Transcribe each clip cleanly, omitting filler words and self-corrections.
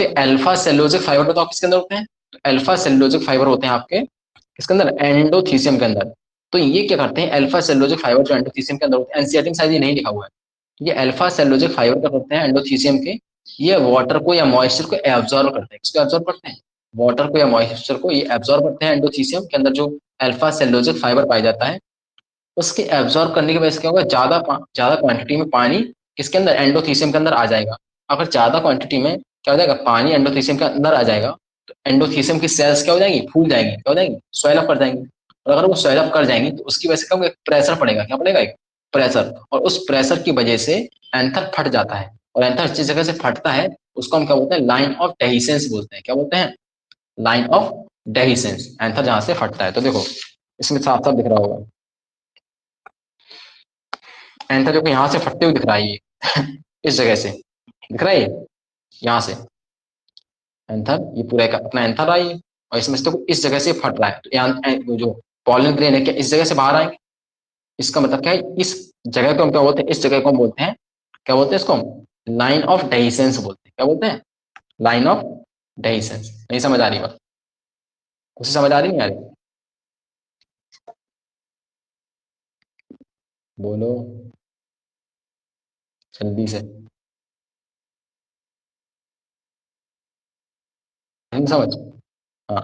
तो alpha cellulosic fibre बताओ किसके अंदर होते हैं? तो अल्फा सेलुलोजिक फाइबर होते हैं आपके किसके अंदर? एंडोथीसियम के अंदर। तो ये क्या करते हैं? अल्फा सेलुलोजिक फाइबर जो एंडोथीसियम के अंदर होते हैं, एनसीईआरटी में शायद ये नहीं लिखा हुआ है, ये अल्फा सेलुलोजिक फाइबर क्या करते हैं एंडोथीसियम के? ये वाटर को या मॉइस्चर को एब्जॉर्ब करते हैं। किसको एब्जॉर्ब करते हैं? वाटर को या मॉइस्चर को ये एब्जॉर्ब करते हैं। एंडोथीसियम के अंदर जो अल्फा सेलुलोजिक फाइबर पाया जाता है, उसके एब्जॉर्ब करने की वजह से क्या होगा? ज्यादा क्वांटिटी में पानी किसके अंदर? एंडोथीसियम के अंदर आ जाएगा। अगर ज्यादा क्वांटिटी में क्या हो जाएगा? पानी एंडोथीसियम के अंदर आ जाएगा, तो एंडोथीसियम की सेल्स क्या हो जाएंगी? फूल जाएंगी। क्या हो जाएंगी? स्वेल अप कर जाएंगी। और अगर वो स्वेल अप कर जाएंगी तो उसकी वजह से क्या होगा? प्रेशर पड़ेगा। क्या पड़ेगा? एक प्रेशर। और उस प्रेशर की वजह से एंथर फट जाता है। और एंथर जिस जगह से फटता है उसको हम क्या बोलते हैं? लाइन ऑफ डेहिसेंस बोलते हैं। क्या बोलते हैं? Line of dehiscence. एंथर जहां से फटता है। तो देखो इसमें साफ साफ दिख रहा होगा, एंथर देखो यहाँ से फटते हुए दिख रहा है ये इस जगह से दिख रहा है ये, यहाँ से एंथर, ये पूरा एक अपना एंथर रहा है ये, और इसमें से देखो इस जगह से फट रहा है। तो यहाँ जो पॉलन ग्रेन है क्या इस जगह से बाहर आएंगे? इसका मतलब क्या है? इस जगह को हम क्या बोलते हैं? इस जगह को हम बोलते हैं, क्या बोलते हैं इसको हम? लाइन ऑफ डेहिसेंस बोलते हैं। क्या बोलते हैं? Line of dehiscence. नहीं समझ आ रही बात? उसे समझ आ रही नहीं आ रही? बोलो जल्दी से। नहीं समझ? हाँ।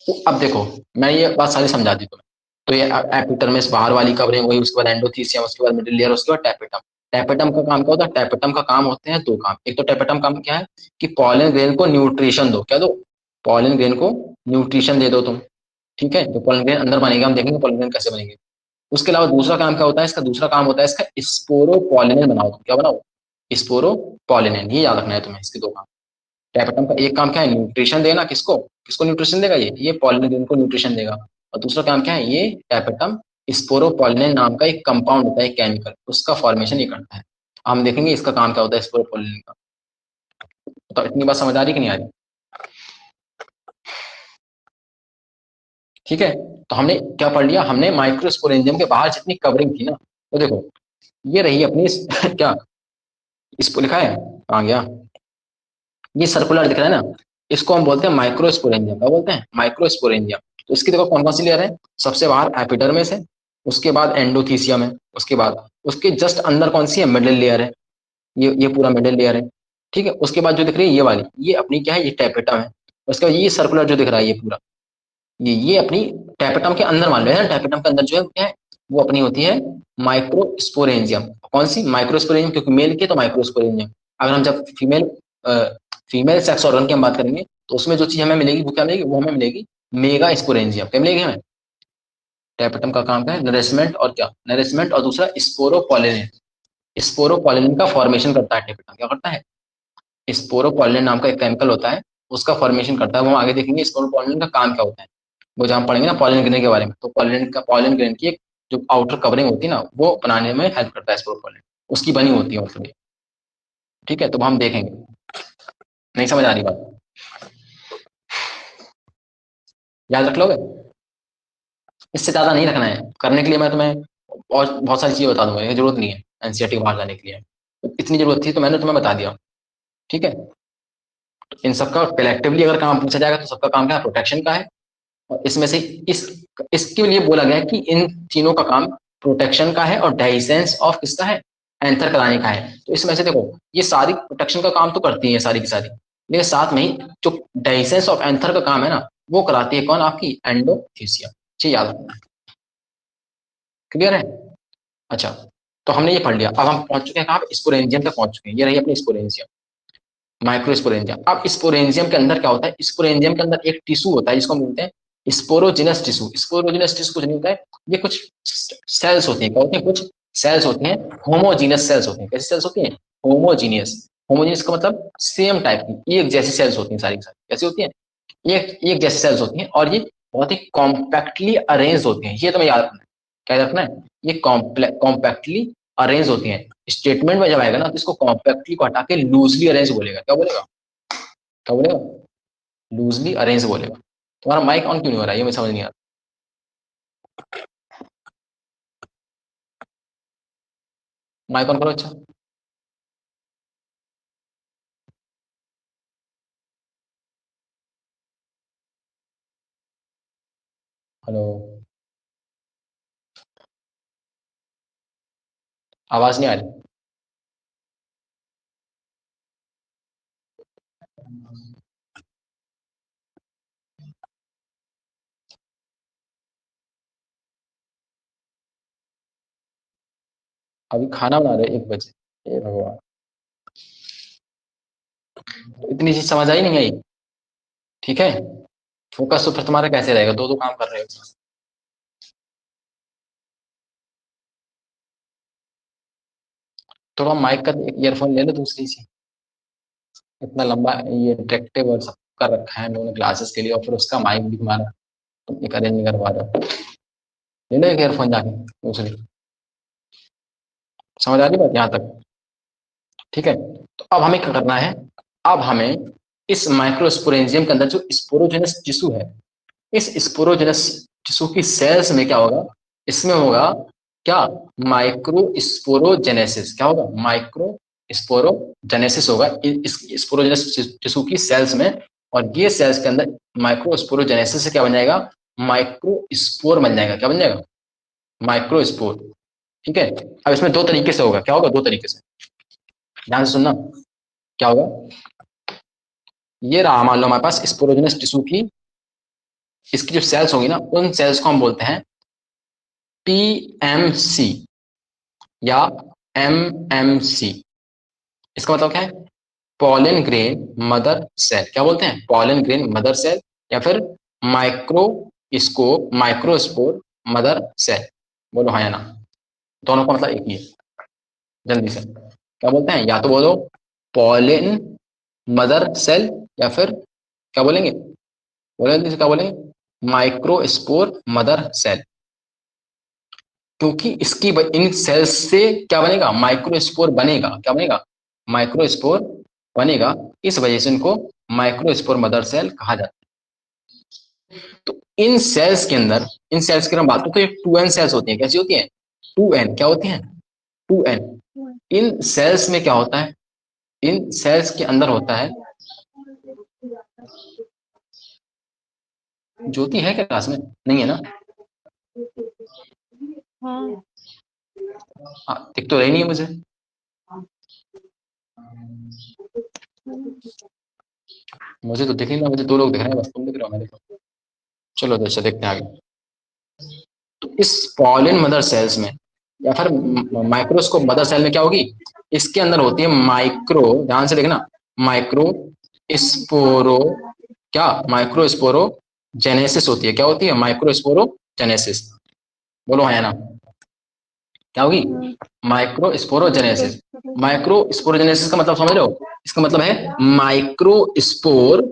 तो अब देखो मैं ये बात सारी समझा दी तुम्हें। तो ये एपिडर्मिस बाहर वाली कवरिंग हुई, उसके बाद एंडोथीसियम, उसके बाद मिडिल लेयर, उसके बाद टेपेटम। टेपेटम का काम क्या होता है? टेपेटम का काम होते हैं दो काम। एक तो टेपेटम काम क्या है कि पॉलन ग्रेन को न्यूट्रिशन दो। क्या दो? पॉलन ग्रेन को न्यूट्रिशन दे दो तुम। ठीक है, तो पॉलन ग्रेन अंदर बनेगा, हम देखेंगे पॉलन ग्रेन कैसे बनेंगे। उसके अलावा दूसरा काम क्या होता है इसका? दूसरा काम होता है इसका स्पोरोपोलिनेन बनाओ। क्या बनाओ? स्पोरोपोलिनेन। ये याद रखना है तुम्हें, इसके दो काम। कैपिटम का एक काम क्या है? न्यूट्रिशन देना। किसको? किसको न्यूट्रिशन देगा? ये पॉलिनेन को न्यूट्रिशन देगा। और दूसरा काम क्या है? ये कैपिटम स्पोरोपोलिनेन नाम का एक कंपाउंड होता है, केमिकल, उसका फॉर्मेशन ये करता है। हम देखेंगे इसका काम क्या होता है स्पोरोपोलिनेन का। तो इतनी बात समझ आ रही कि नहीं आ रही? ठीक है। तो हमने क्या पढ़ लिया? हमने माइक्रोस्पोरेंजियम के बाहर जितनी कवरिंग थी ना, तो देखो ये रही अपनी क्या इसको लिखा है कहाँ गया? ये सर्कुलर दिख रहा है ना, इसको हम बोलते हैं माइक्रोस्पोरेंजियम। क्या बोलते हैं? माइक्रोस्पोरेंजियम। तो इसकी देखो कौन कौन सी लेयर है? सबसे बाहर एपिडर्मिस है, उसके बाद एंडोथीसियम है, उसके बाद उसके जस्ट अंदर कौन सी है? मिडिल लेयर है। ये पूरा मिडिल लेयर है। ठीक है, उसके बाद जो दिख रही है ये वाली, ये अपनी क्या है? ये टेपेटम है। उसके बाद ये सर्कुलर जो दिख रहा है ये पूरा, ये अपनी टेपेटम के अंदर मान लो है ना, टेपेटम के अंदर जो है क्या है? वो अपनी होती है माइक्रोस्पोरेंजियम। कौन सी? माइक्रोस्पोरेंजियम, क्योंकि मेल की तो माइक्रोस्पोरेंजियम। अगर हम जब फीमेल सेक्स ऑर्गन की हम बात करेंगे तो उसमें जो चीज हमें मिलेगी वो क्या मिलेगी? वो हमें मिलेगी मेगा स्पोरेंजियम। क्या मिलेगी हमें? टेपेटम का काम है नरिशमेंट, और क्या नरिशमेंट, और दूसरा स्पोरोपोलिनेन। स्पोरोपोलिनेन का फॉर्मेशन करता है टेपेटम। क्या करता है? स्पोरोपोलिनेन नाम का एक केमिकल होता है, उसका फॉर्मेशन करता है। वो हम आगे देखेंगे स्पोरोपोलिनेन का काम क्या होता है, वो जहाँ हम पढ़ेंगे ना पॉलन ग्रेन के बारे में। तो पॉलन ग्रेन की एक जो आउटर कवरिंग होती है ना, वो बनाने में हेल्प करता है स्पोरोपोलिन, उसकी बनी होती है ऑलरेडी। ठीक है, तो हम देखेंगे। नहीं समझ आ रही बात? याद रख लोगे? इससे ज्यादा नहीं रखना है, करने के लिए मैं तुम्हें और बहुत सारी चीजें बता दूंगा, ये जरूरत नहीं है एनसीईआरटी बाहर जाने के लिए। तो इतनी जरूरत थी तो मैंने तुम्हें बता दिया। ठीक है, तो इन सबका कलेक्टिवली अगर काम पूछा जाएगा तो सबका काम क्या है? प्रोटेक्शन का है। और इसमें से इस इसके लिए बोला गया है कि इन तीनों का काम प्रोटेक्शन का है, और डाइसेंस ऑफ किसका है? एंथर कराने का है। तो इसमें से देखो ये सारी प्रोटेक्शन का काम तो करती है सारी की सारी, लेकिन साथ में ही जो डाइसेंस ऑफ एंथर का काम है ना, वो कराती है कौन? आपकी एंडोथीसिया। ठीक, याद रखना। क्लियर है? अच्छा, तो हमने ये पढ़ लिया। अब हम पहुंच चुके हैं कहाँ पे? स्पोरेंजियम तक पहुंच चुके हैं। ये रही अपनी स्पोरेंजियम, माइक्रोस्पोरेंजियम। अब स्पोरेंजियम के अंदर क्या होता है? स्पोरेंजियम के अंदर एक टिश्यू होता है जिसको हम बोलते हैं स्पोरोजिनस टिश्यू। स्पोरोजिनस टिश्यू कुछ नहीं होता है, ये कुछ सेल्स होती हैं। क्या होती हैं? कुछ सेल्स होती हैं, होमोजीनियस सेल्स होती हैं। कैसी सेल्स होती हैं? होमोजीनियस। होमोजीनियस का मतलब सेम टाइप की, एक जैसी सेल्स होती हैं सारी की सारी। कैसी होती हैं? एक एक जैसी सेल्स होती हैं, और ये बहुत ही कॉम्पैक्टली अरेंज होती हैं। ये तुम्हें याद रखना है। क्या याद रखना है? ये कॉम्पैक्टली अरेंज होती हैं। स्टेटमेंट में जब आएगा ना तो इसको कॉम्पैक्टली को हटा के लूजली अरेंज बोलेगा। क्या बोलेगा? क्या बोलेगा? लूजली अरेंज बोलेगा। तुम्हारा माइक ऑन क्यों नहीं हो रहा है? ये मुझे समझ नहीं आ रहा। माइक ऑन करो। अच्छा, हेलो, आवाज नहीं आ रही। अभी खाना बना रहे 1 बजे। हे भगवान, इतनी चीज समझ आई नहीं आई? ठीक है, फोकस तो फिर तुम्हारा कैसे रहेगा, दो दो काम कर रहे हो। थोड़ा माइक का ईयरफोन ले लो दूसरी सी। इतना लंबा ये ट्रैक्टिव और सब कर रखा है लोगों ने क्लासेस के लिए, और फिर उसका माइक भी तुम्हारा तुम एक अरेंज नहीं कर पा रहे हो। ले लो एक ईयरफोन जाके दूसरी। समझ आ रही बात यहाँ तक? ठीक है, तो अब हमें क्या करना है? अब हमें इस माइक्रोस्पोरेंजियम के अंदर जो स्पोरोजेनस टिश्यू है, इस स्पोरोजेनस टिश्यू की सेल्स में क्या होगा? इसमें होगा क्या? माइक्रोस्पोरोजेनेसिस। क्या होगा? माइक्रोस्पोरोजेनेसिस होगा इस स्पोरोजेनस टिश्यू की सेल्स में। और ये सेल्स के अंदर माइक्रोस्पोरोजेनेसिस से क्या बन जाएगा? माइक्रोस्पोर बन जाएगा। क्या बन जाएगा? माइक्रोस्पोर। ठीक है, अब इसमें दो तरीके से होगा। क्या होगा? दो तरीके से, ध्यान से सुनना। क्या होगा? ये रहा मान लो हमारे पास स्पोरोजेनस टिश्यू की, इसकी जो सेल्स होंगी ना, उन सेल्स को हम बोलते हैं पीएमसी या एमएमसी। इसका मतलब क्या है? Pollen grain mother cell. क्या बोलते हैं? पॉलन ग्रेन मदर सेल, या फिर माइक्रोस्पोर मदर सेल। बोलो हाँ या ना? दोनों का मतलब एक ही है। जल्दी से क्या बोलते हैं? या तो बोलो पॉलन मदर सेल, या फिर क्या बोलेंगे? बोले जल्दी से, क्या बोलेंगे? Microspore mother cell. क्योंकि इसकी इन सेल्स से क्या बनेगा? माइक्रोस्पोर बनेगा। क्या बनेगा? माइक्रोस्पोर बनेगा। इस वजह से इनको माइक्रोस्पोर मदर सेल कहा जाता है। तो इन सेल्स के अंदर, इन सेल्स की हम बात करें तो ये 2n सेल्स होती हैं। कैसी होती हैं? 2n। क्या होती हैं? 2n। इन सेल्स में क्या होता है? इन सेल्स के अंदर होता है, ज्योति है क्या क्लास में? नहीं है ना? हाँ, दिख तो रही नहीं है मुझे। मुझे तो दिख नहीं रहा, मुझे दो लोग दिख रहे हैं बस, तुम दिख रहे हो, मैं दिख रहा हूँ। चलो अच्छा देखते हैं आगे। तो इस पॉलिन मदर सेल्स में, या फिर माइक्रोस्कोप मदर सेल में क्या होगी? इसके अंदर होती है माइक्रो, ध्यान से देखना, माइक्रो स्पोरो, क्या? माइक्रो स्पोरो जेनेसिस होती है। क्या होती है? Micro स्पोरो genesis. बोलो हाँ या ना? क्या होगी? Micro sporogenesis. माइक्रो स्पोरोजेनेसिस का मतलब समझ रहे हो? इसका मतलब है माइक्रो स्पोर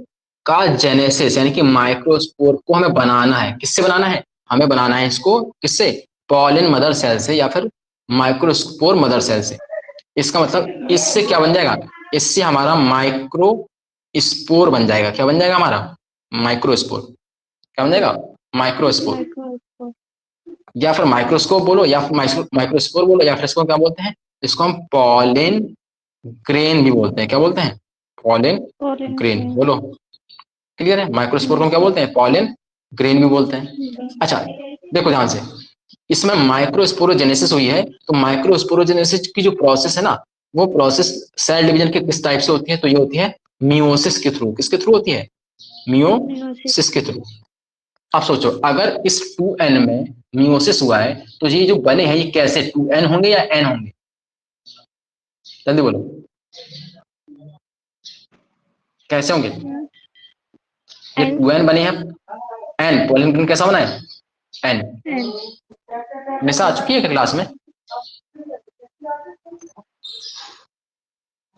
का जेनेसिस, यानी कि माइक्रो स्पोर को हमें बनाना है। किससे बनाना है? हमें बनाना है इसको किससे? पॉलिन मदर सेल से, या फिर माइक्रोस्पोर मदर सेल से। इसका मतलब इससे क्या बन जाएगा? इससे हमारा माइक्रो स्पोर बन जाएगा। क्या बन जाएगा हमारा? माइक्रोस्पोर। क्या बन जाएगा? माइक्रोस्पोर। माइक्रोस्कोप। या फिर माइक्रोस्कोप बोलो, या फिर माइक्रोस्पोर बोलो, या फिर इसको क्या बोलते हैं? इसको हम पॉलिन ग्रेन भी बोलते हैं। क्या बोलते हैं? Pollen pollen grain. ग्रेन। बोलो क्लियर है? माइक्रोस्पोर को हम क्या बोलते हैं? पॉलिन ग्रेन भी बोलते हैं। अच्छा देखो ध्यान से, इसमें माइक्रोस्पोरोजेनेसिस हुई है, तो माइक्रोस्पोरोजेनेसिस की जो प्रोसेस है ना, वो प्रोसेस सेल डिवीजन के किस टाइप से होती है? तो ये होती है मियोसिस के थ्रू। किसके थ्रू होती है? मियोसिस। मियोसिस के थ्रू। अब सोचो, अगर इस 2n में मियोसिस हुआ है, तो ये जो बने हैं ये कैसे 2n होंगे या n होंगे? जल्दी बोलो, कैसे होंगे? ये एन 2n बने हैं, n पोलिन ग्रीन कैसा बना है? n। एन। निशा आ चुकी है क्या क्लास में?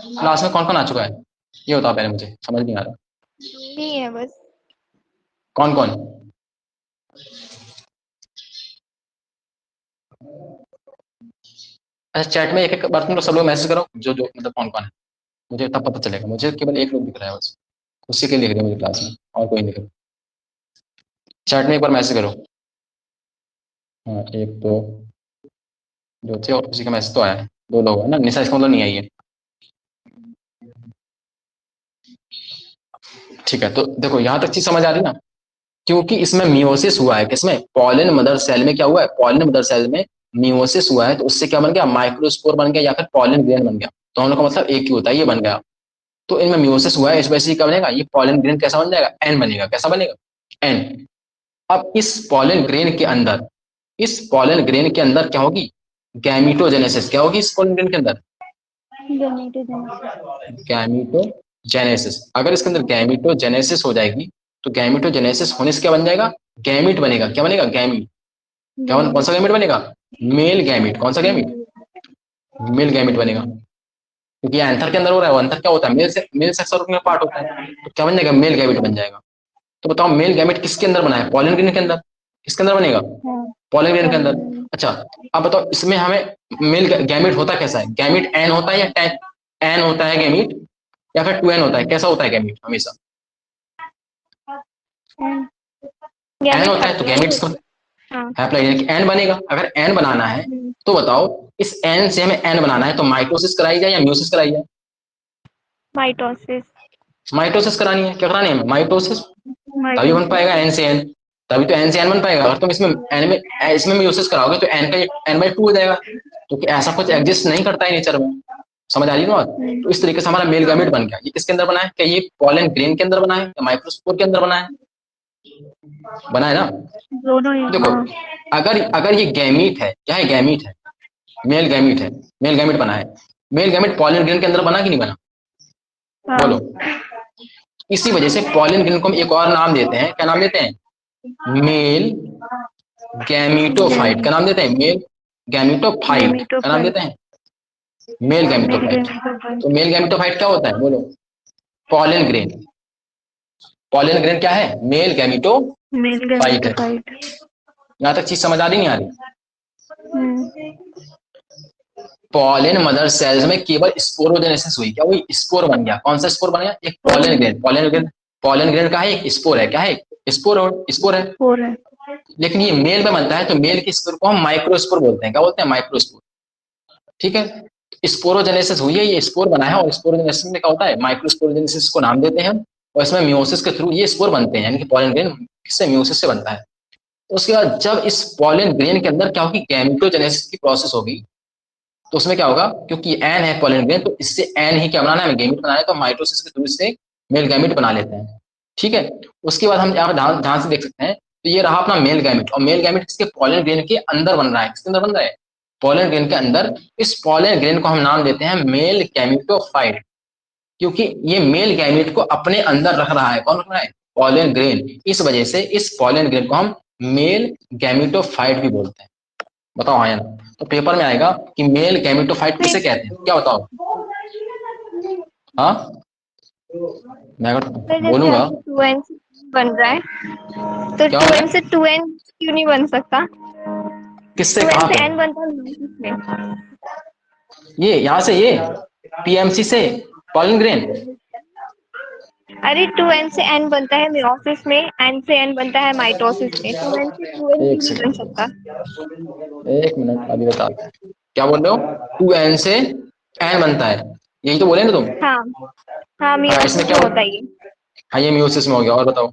क्लास में कौन कौन आ चुका है? ये बताओ पहले, मुझे समझ नहीं आ रहा। नहीं है बस। कौन कौन? अच्छा चैट में एक एक बार तुम लोग सब लोग मैसेज करो, जो जो मतलब कौन कौन है, मुझे तब पता चलेगा। मुझे केवल एक लोग दिख रहा है बस, उसी के लिख रहे हैं मुझे क्लास में, और कोई नहीं लिख रहा। चैट में एक बार मैसेज करो। हाँ एक दो जो थे, और उसी का मैसेज तो आया है। दो लोग है ना? निशा इसका मतलब नहीं आई है। ठीक है, तो देखो यहाँ तक चीज समझ आ रही ना? क्योंकि इसमें मियोसिस हुआ है, किसमें, पॉलन मदर सेल में क्या हुआ है, पॉलन मदर सेल में मियोसिस हुआ है, तो उससे क्या बन गया, माइक्रोस्पोर बन गया या फिर पॉलन ग्रेन बन गया। दोनों का मतलब एक ही होता है, ये बन गया। तो इनमें मियोसिस हुआ है, इस वजह से क्या बनेगा, ये पॉलन ग्रेन कैसा बन जाएगा, एन बनेगा। कैसा बनेगा, एन। अब इस पॉलन ग्रेन के अंदर, इस पॉलन ग्रेन के अंदर क्या होगी, गैमीटोजेनेसिस। क्या होगी इस पॉलन ग्रेन के अंदर, गैमेटोजेनेसिस। गैमीटोजेनेसिस। अगर इसके अंदर गैमीटोजेनेसिस हो जाएगी, तो गैमीटोजेनेसिस होने से क्या बन जाएगा, गैमीट बनेगा। क्या बनेगा, गैमीट। कौन सा गैमीट बनेगा, मेल गैमीट। कौन सा गैमीट, मेल गैमीट बनेगा। क्योंकि एंथर के अंदर हो रहा है, वो एंथर क्या होता है, मेल सेक्स ऑर्गन का पार्ट होता है, तो क्या बन जाएगा, मेल गैमीट बन जाएगा। तो बताओ मेल गैमेट किसके अंदर बना है, पॉलन ग्रेन के अंदर। किसके अंदर बनेगा, पॉलन ग्रेन के अंदर। अच्छा, अब बताओ इसमें हमें मेल गैमेट होता कैसा है, गैमेट एन होता है या टेन, एन होता है गैमेट या फिर 2n होता है, कैसा होता है गैमेट हमेशा, एन होता है। तो गैमेट्स को हैप्लॉइड यानी कि एन बनेगा। अगर एन बनाना है तो बताओ इस एन से हमें एन बनाना है, तो माइटोसिस कराई जाए या म्यूसिस कराई जाए, माइटोसिस। माइटोसिस करानी है। क्या करानी है, माइटोसिस। तभी बन माइटोसिस। पाएगा एन से एन, तभी तो एन से एन बन पाएगा। अगर तुम इसमें एन में, इसमें म्यूसिस कराओगे तो एन का एन बाई 2 हो जाएगा, क्योंकि ऐसा कुछ एग्जिस्ट नहीं करता है नेचर में। समझ आ रही है ना बात। तो इस तरीके से हमारा मेल गैमेट बन गया। ये किसके अंदर बना है, क्या ये पॉलन ग्रेन के अंदर बना है या माइक्रोस्पोर के अंदर बना है, बना है ना। दोनों ही। देखो अगर अगर ये गैमीट है, क्या है, गैमीट है, मेल गैमीट है, मेल गैमीट बना है, मेल गैमीट पॉलन ग्रेन के अंदर बना कि नहीं बना, बोलो। इसी वजह से पॉलन ग्रेन को हम एक और नाम देते हैं, क्या नाम देते हैं, मेल गैमीटोफाइट। क्या नाम देते हैं, मेल गैमीटोफाइट। क्या नाम देते हैं, मेल गैमीटोफाइट। तो मेल गैमीटोफाइट क्या होता है, बोलो, पॉलन ग्रेन। पॉलन ग्रेन क्या है, मेल गैमीटोफाइट है। यहाँ तक चीज समझ आ रही नहीं आ रही। पॉलन मदर सेल्स में केवल स्पोरोजेनेसिस हुई, क्या हुई, स्पोर बन गया। कौन सा स्पोर बन गया, एक पॉलन ग्रेन। पॉलन ग्रेन का है, एक स्पोर है। क्या है, स्पोर है। लेकिन ये मेल में बनता है, तो मेल के स्पोर को हम माइक्रोस्पोर बोलते हैं। क्या बोलते हैं, माइक्रोस्पोर। ठीक है, स्पोरोजेनेसिस हुई है, ये स्पोर बना है, और स्पोरोजेनेसिस में क्या होता है, माइक्रोस्पोरोजेनेसिस को नाम देते हैं हम। और इसमें मियोसिस के थ्रू ये स्पोर बनते हैं, यानी कि पॉलन ग्रेन किससे, मियोसिस से बनता है। उसके बाद जब इस पॉलन ग्रेन के अंदर क्या होगी, गैमीटोजेनेसिस की प्रोसेस होगी, तो उसमें क्या होगा, क्योंकि एन है पॉलन ग्रेन, तो इससे एन ही क्या बनाना है, हमें गैमीट बनाना है, तो माइटोसिस के थ्रू से मेल गैमीट बना लेते हैं। ठीक है, उसके बाद हम यहाँ पर ध्यान से देख सकते हैं, तो ये रहा अपना मेल गैमीट, और मेल गैमीट किसके, पॉलन ग्रेन के अंदर बन रहा है। किसके अंदर बन रहा है, पॉलन ग्रेन के अंदर। इस पॉलन ग्रेन को हम नाम देते हैं मेल गैमीटोफाइट, क्योंकि ये मेल गैमीट को अपने अंदर रख रहा है। कौन रख रहा है, पॉलन ग्रेन। इस वजह से इस पॉलन ग्रेन को हम मेल गैमीटोफाइट भी बोलते हैं। बताओ हाँ या ना। तो पेपर में आएगा कि मेल गैमीटोफाइट किसे कहते हैं, क्या बताओ। हाँ, मैं अगर बोलूंगा, 2n बन रहा है, तो क्या 2n से 2n क्यों नहीं बन सकता, किससे, 2n कहाँ से पे, n बनता है। ये यहाँ से, ये पीएमसी से पॉलन ग्रेन। अरे 2n से n बनता है मियोसिस में, n से n बनता है माइटोसिस में, 2n से 2n एक क्यों नहीं बन सकता। एक मिनट अभी बता, क्या बोल रहे हो, 2n से n बनता है, यही तो बोले ना तुम। हाँ हाँ, हाँ, मियोसिस इसमें में क्या होता है ये, हाँ, ये म्यूसिस में हो गया। और बताओ, और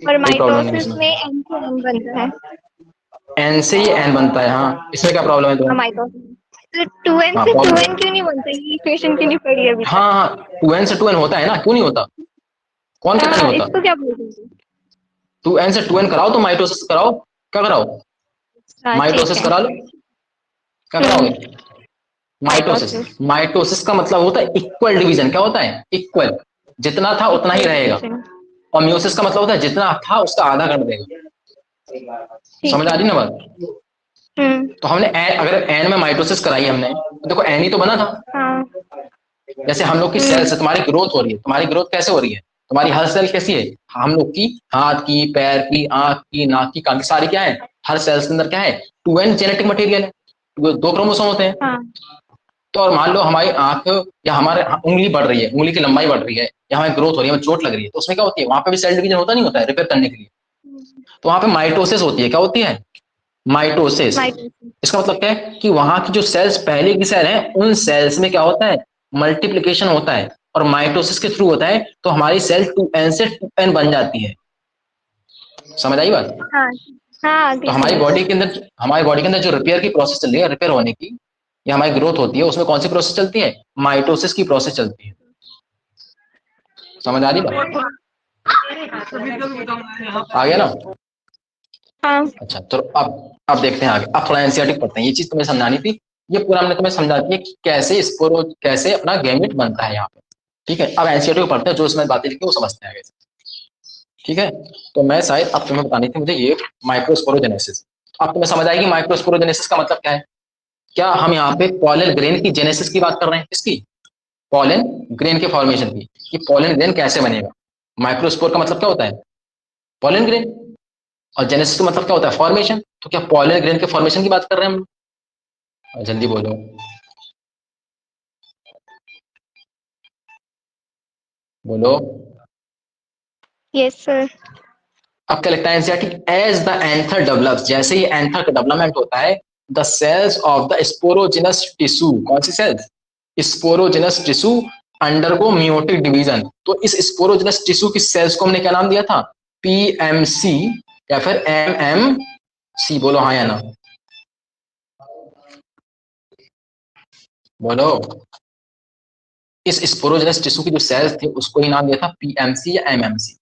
कोई प्रॉब्लम नहीं माइटोसिस इसमें, में n से n बनता है। एन से ही एन बनता है। हाँ, इसमें क्या प्रॉब्लम है हाँ, तुम्हें, माइटोसिस, तो 2n हाँ से प्रॉब्लम, 2n क्यों नहीं बनता, ये इक्वेशन क्यों नहीं पढ़ी अभी तक। हाँ हाँ, 2n से 2n होता है ना, क्यों नहीं होता, कौन कहता नहीं हाँ, होता। इसको क्या बोलते 2n से 2n कराओ तो माइटोसिस कराओ, क्या कराओ, हैं। ठीक माइटोसिस है। करा लो, क्या कराओगे, माइटोसिस। माइटोसिस। माइटोसिस का मतलब होता है इक्वल डिवीजन। क्या होता है, इक्वल, जितना था उतना ही रहेगा। और म्यूसिस का मतलब होता है जितना था उसका आधा कर देगा। समझ आ रही ना बात। तो हमने अगर एन में माइटोसिस कराई हमने, तो देखो एन ही तो बना था। हाँ। जैसे हम लोग की सेल से तुम्हारी ग्रोथ हो रही है, तुम्हारी ग्रोथ कैसे हो रही है, तुम्हारी हर सेल कैसी है, हम लोग की हाथ की, पैर की, आंख की, नाक की, कान की, सारी क्या है, हर सेल्स के अंदर क्या है, 2n जेनेटिक मटेरियल है, 2 क्रोमोसोम होते हैं। हाँ। तो और मान लो हमारी आंख या हमारे उंगली बढ़ रही है, उंगली की लंबाई बढ़ रही है, या हमें ग्रोथ हो रही है, हमें चोट लग रही है, तो उसमें क्या होती है, वहां पे भी सेल डिवीजन होता नहीं होता है, रिपेयर करने के लिए। तो वहां पे माइटोसिस होती है। क्या होती है, माइटोसिस। इसका मतलब क्या है कि वहां की जो सेल्स पहले की सेल है, उन सेल्स में क्या होता है, मल्टीप्लीकेशन होता है, और माइटोसिस के थ्रू होता है, तो हमारी सेल 2n से 2n बन जाती है। समझ आई बात? हाँ हाँ, तो आगे समझ। हमारी बॉडी के अंदर जो रिपेयर की प्रोसेस चल रही है, रिपेयर होने की, या हमारी ग्रोथ होती है, उसमें कौन सी प्रोसेस चलती है? माइटोसिस की प्रोसेस चलती है। समझ आ रही बात? आ गया ना? हाँ अच्छा, तो अब देखते हैं आगे। अब थोड़ा एनसीईआरटी पढ़ते हैं। ये चीज तुम्हें समझानी थी, ये पूरा हमने तुम्हें समझा दिया कि कैसे अपना गैमेट बनता है यहाँ पे। ठीक है, अब एनसीईआरटी को पढ़ते हैं, जो इसमें बातें लिखी वो समझते हैं आगे से। ठीक है, तो मैं शायद अब तुम्हें बतानी थी मुझे ये माइक्रोस्पोरोजेनेसिस। अब तुम्हें समझ आएगी माइक्रोस्पोरोजेनेसिस का मतलब क्या है। क्या हम यहाँ पे पॉलन ग्रेन की जेनेसिस की बात कर रहे हैं? किसकी? पॉलन ग्रेन के फॉर्मेशन की, कि पॉलन ग्रेन कैसे बनेगा। माइक्रोस्पोर का मतलब क्या होता है? Pollen grain. और जेनेसिस का मतलब क्या होता है? फॉर्मेशन। तो क्या पॉलन ग्रेन के फॉर्मेशन की बात कर रहे हैं हम? जल्दी बोलो। बोलो। Yes sir. अब क्या लिखता है NCERT? As the anther develops, जैसे ही एंथर का डेवलपमेंट होता है, the cells of the sporogenous tissue, कौन सी cells? Sporogenous tissue undergo meiotic division. तो इस स्पोरोजिनस टिश्यू की सेल्स को हमने क्या नाम दिया था? पीएमसी या फिर एमएमसी। बोलो हाँ या ना? बोलो। इस स्पोरोजिनस टिश्यू की जो सेल्स थी उसको ही नाम दिया था पीएमसी या एमएमसी।